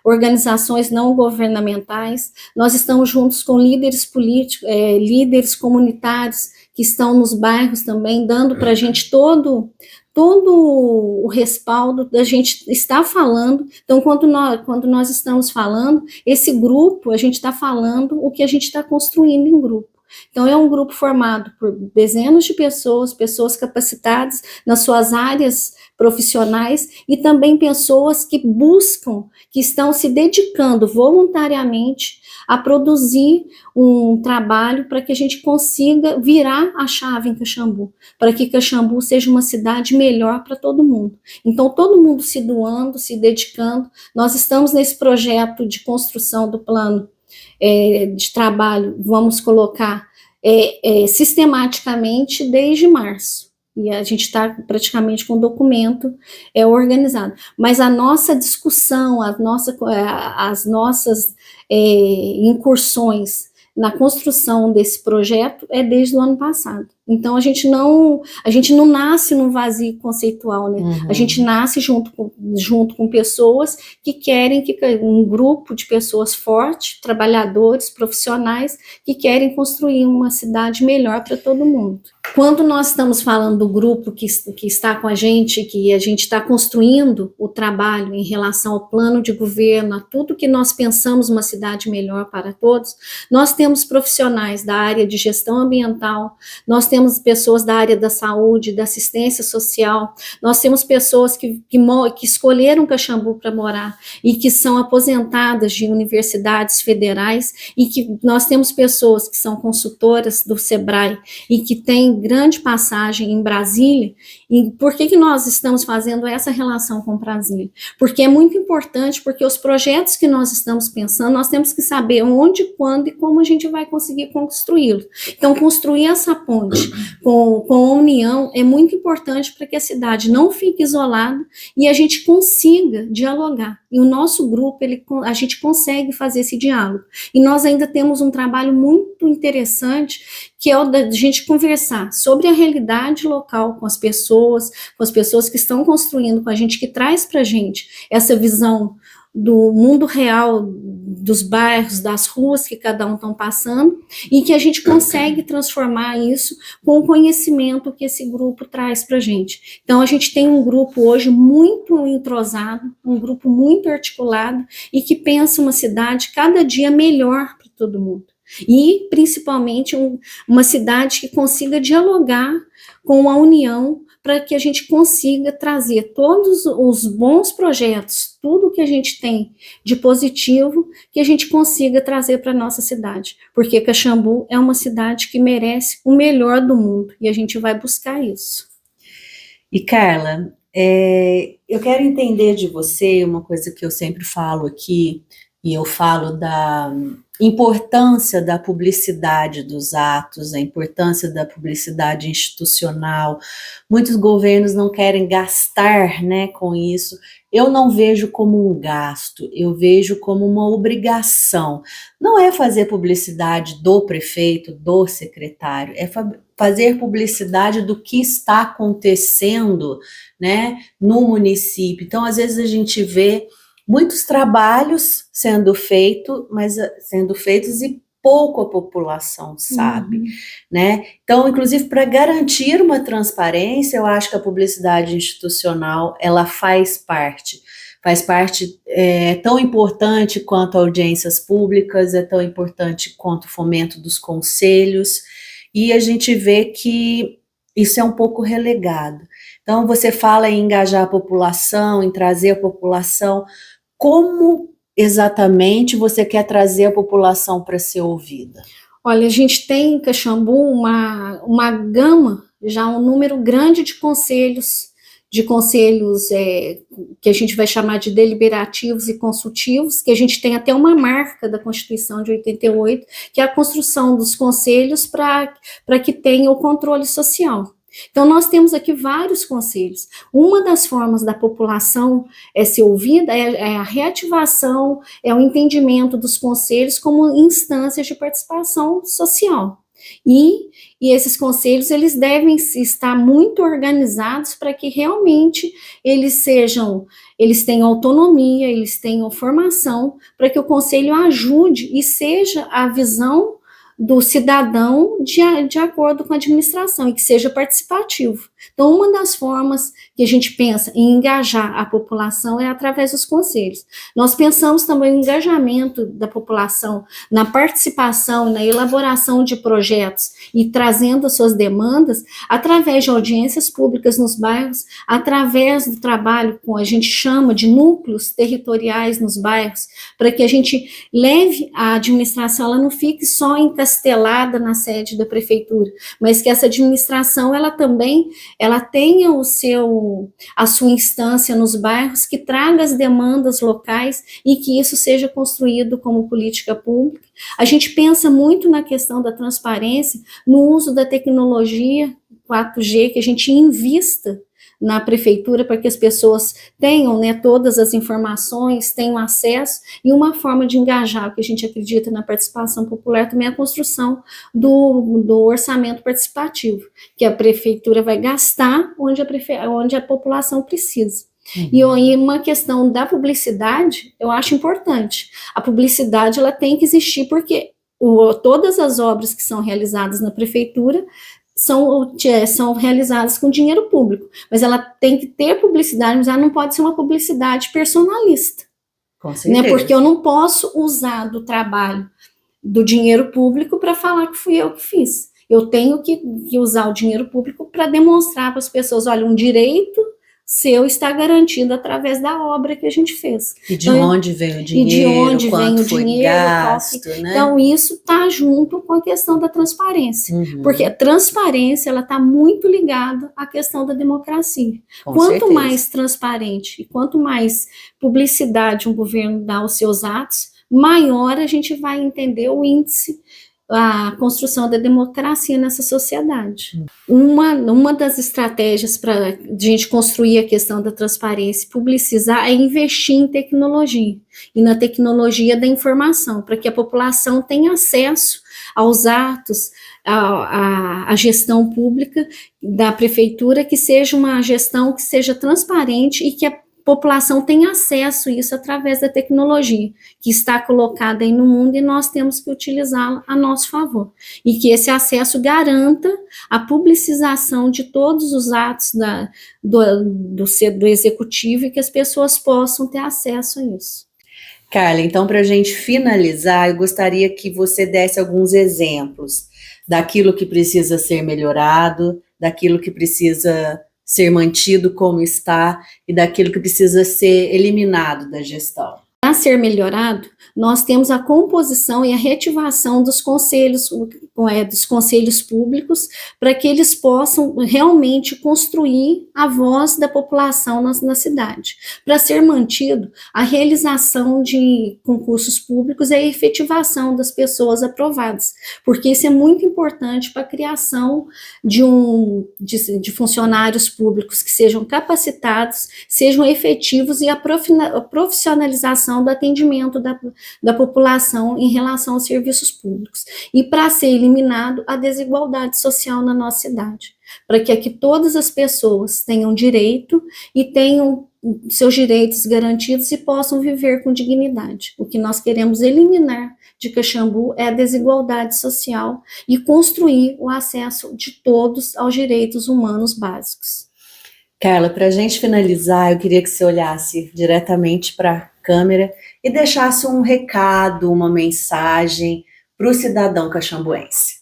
organizações não governamentais. Nós estamos juntos com líderes políticos, líderes comunitários que estão nos bairros também, dando para a gente todo o respaldo da gente estar falando. Então, quando nós estamos falando, esse grupo, a gente está falando o que a gente está construindo em grupo. Então, é um grupo formado por dezenas de pessoas capacitadas nas suas áreas profissionais e também pessoas que estão se dedicando voluntariamente a produzir um trabalho para que a gente consiga virar a chave em Caxambu, para que Caxambu seja uma cidade melhor para todo mundo. Então, todo mundo se doando, se dedicando. Nós estamos nesse projeto de construção do plano de trabalho, vamos colocar, sistematicamente desde março. E a gente está praticamente com o documento organizado. Mas a nossa discussão, as nossas incursões na construção desse projeto é desde o ano passado. Então, a gente não nasce num vazio conceitual, né? Uhum. A gente nasce junto com pessoas que querem, um grupo de pessoas fortes, trabalhadores, profissionais, que querem construir uma cidade melhor para todo mundo. Quando nós estamos falando do grupo que está com a gente, que a gente está construindo o trabalho em relação ao plano de governo, a tudo que nós pensamos uma cidade melhor para todos, nós temos profissionais da área de gestão ambiental, nós temos pessoas da área da saúde, da assistência social, nós temos pessoas que escolheram Caxambu para morar e que são aposentadas de universidades federais, e que nós temos pessoas que são consultoras do Sebrae e que têm grande passagem em Brasília. E por que nós estamos fazendo essa relação com Brasília? Porque é muito importante, porque os projetos que nós estamos pensando, nós temos que saber onde, quando e como a gente vai conseguir construí-lo. Então, construir essa ponte com a União é muito importante para que a cidade não fique isolada e a gente consiga dialogar. E o nosso grupo, a gente consegue fazer esse diálogo. E nós ainda temos um trabalho muito interessante, que é o da gente conversar sobre a realidade local com as pessoas que estão construindo com a gente, que traz para a gente essa visão do mundo real, dos bairros, das ruas que cada um estão passando, e que a gente consegue transformar isso com o conhecimento que esse grupo traz para a gente. Então, a gente tem um grupo hoje muito entrosado, um grupo muito articulado, e que pensa uma cidade cada dia melhor para todo mundo. E, principalmente, uma cidade que consiga dialogar com a União, para que a gente consiga trazer todos os bons projetos, tudo que a gente tem de positivo, que a gente consiga trazer para a nossa cidade. Porque Caxambu é uma cidade que merece o melhor do mundo, e a gente vai buscar isso. E, Carla, eu quero entender de você uma coisa que eu sempre falo aqui, e eu falo da importância da publicidade dos atos, a importância da publicidade institucional. Muitos governos não querem gastar, né, com isso. Eu não vejo como um gasto, eu vejo como uma obrigação. Não é fazer publicidade do prefeito, do secretário, é fazer publicidade do que está acontecendo, né, no município. Então, às vezes a gente vê muitos trabalhos sendo feitos e pouco a população sabe, né? Então, inclusive, para garantir uma transparência, eu acho que a publicidade institucional, ela faz parte tão importante quanto audiências públicas, é tão importante quanto o fomento dos conselhos, e a gente vê que isso é um pouco relegado. Então, você fala em engajar a população, em trazer a população, como exatamente você quer trazer a população para ser ouvida? Olha, a gente tem em Caxambu uma gama, já um número grande de conselhos que a gente vai chamar de deliberativos e consultivos, que a gente tem até uma marca da Constituição de 88, que é a construção dos conselhos para que tenha o controle social. Então, nós temos aqui vários conselhos. Uma das formas da população ser ouvida é a reativação, é o entendimento dos conselhos como instâncias de participação social. E esses conselhos, eles devem estar muito organizados para que realmente eles tenham autonomia, eles tenham formação, para que o conselho ajude e seja a visão do cidadão de acordo com a administração e que seja participativo. Então, uma das formas que a gente pensa em engajar a população é através dos conselhos. Nós pensamos também no engajamento da população, na participação, na elaboração de projetos e trazendo as suas demandas através de audiências públicas nos bairros, através do trabalho com a gente chama de núcleos territoriais nos bairros, para que a gente leve a administração, ela não fique só encastelada na sede da prefeitura, mas que essa administração, ela também tenha a sua instância nos bairros, que traga as demandas locais e que isso seja construído como política pública. A gente pensa muito na questão da transparência, no uso da tecnologia 4G, que a gente invista na prefeitura para que as pessoas tenham, né, todas as informações, tenham acesso, e uma forma de engajar, o que a gente acredita na participação popular também é a construção do orçamento participativo, que a prefeitura vai gastar onde a população precisa. E uma questão da publicidade, eu acho importante. A publicidade, ela tem que existir porque todas as obras que são realizadas na prefeitura são realizadas com dinheiro público, mas ela tem que ter publicidade, mas ela não pode ser uma publicidade personalista. Com certeza. Né? Porque eu não posso usar do trabalho do dinheiro público para falar que fui eu que fiz. Eu tenho que usar o dinheiro público para demonstrar para as pessoas, olha, um direito seu está garantido através da obra que a gente fez. E de onde vem o dinheiro, quanto foi gasto, né? Então, isso está junto com a questão da transparência, porque a transparência, ela está muito ligada à questão da democracia. Quanto mais transparente e quanto mais publicidade um governo dá aos seus atos, maior a gente vai entender o índice, a construção da democracia nessa sociedade. Uma das estratégias para a gente construir a questão da transparência e publicizar é investir em tecnologia, e na tecnologia da informação, para que a população tenha acesso aos atos, à gestão pública da prefeitura, que seja uma gestão que seja transparente e que a população tem acesso a isso através da tecnologia, que está colocada aí no mundo e nós temos que utilizá-la a nosso favor. E que esse acesso garanta a publicização de todos os atos do executivo e que as pessoas possam ter acesso a isso. Carla, então, para a gente finalizar, eu gostaria que você desse alguns exemplos daquilo que precisa ser melhorado, daquilo que precisa ser mantido como está e daquilo que precisa ser eliminado da gestão. Para ser melhorado, nós temos a composição e a reativação dos conselhos públicos, para que eles possam realmente construir a voz da população na cidade. Para ser mantido, a realização de concursos públicos e a efetivação das pessoas aprovadas, porque isso é muito importante para a criação de funcionários públicos que sejam capacitados, sejam efetivos, e a profissionalização do atendimento da população em relação aos serviços públicos, e para ser eliminado a desigualdade social na nossa cidade, para que aqui todas as pessoas tenham direito e tenham seus direitos garantidos e possam viver com dignidade. O que nós queremos eliminar de Caxambu é a desigualdade social e construir o acesso de todos aos direitos humanos básicos. Carla, para a gente finalizar, eu queria que você olhasse diretamente para a câmera e deixasse um recado, uma mensagem para o cidadão caxambuense.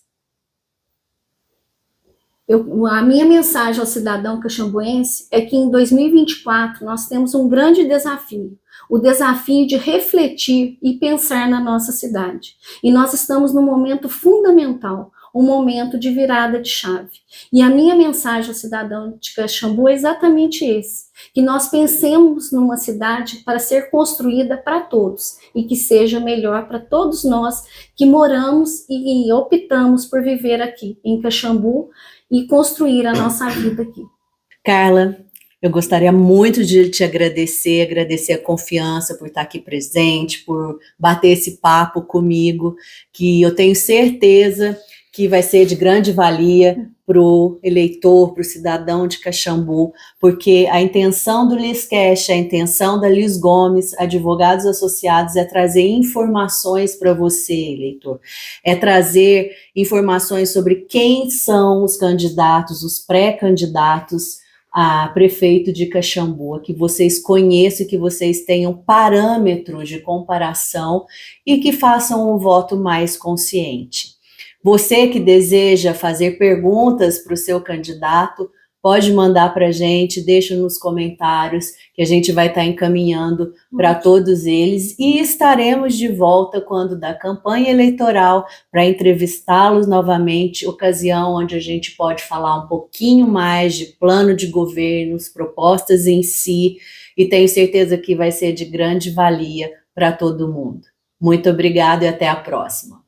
A minha mensagem ao cidadão caxambuense é que em 2024 nós temos um grande desafio, o desafio de refletir e pensar na nossa cidade. E nós estamos num momento fundamental, um momento de virada de chave. E a minha mensagem ao cidadão de Caxambu é exatamente esse, que nós pensemos numa cidade para ser construída para todos e que seja melhor para todos nós que moramos e optamos por viver aqui em Caxambu e construir a nossa vida aqui. Carla, eu gostaria muito de te agradecer a confiança por estar aqui presente, por bater esse papo comigo, que eu tenho certeza que vai ser de grande valia para o eleitor, para o cidadão de Caxambu, porque a intenção do LISCast, a intenção da Liz Gomes, advogados associados, é trazer informações para você, eleitor, é trazer informações sobre quem são os candidatos, os pré-candidatos a prefeito de Caxambu, que vocês conheçam, que vocês tenham parâmetros de comparação e que façam um voto mais consciente. Você que deseja fazer perguntas para o seu candidato, pode mandar para a gente, deixa nos comentários, que a gente vai estar encaminhando para todos eles, e estaremos de volta quando da campanha eleitoral para entrevistá-los novamente, ocasião onde a gente pode falar um pouquinho mais de plano de governos, propostas em si, e tenho certeza que vai ser de grande valia para todo mundo. Muito obrigada e até a próxima.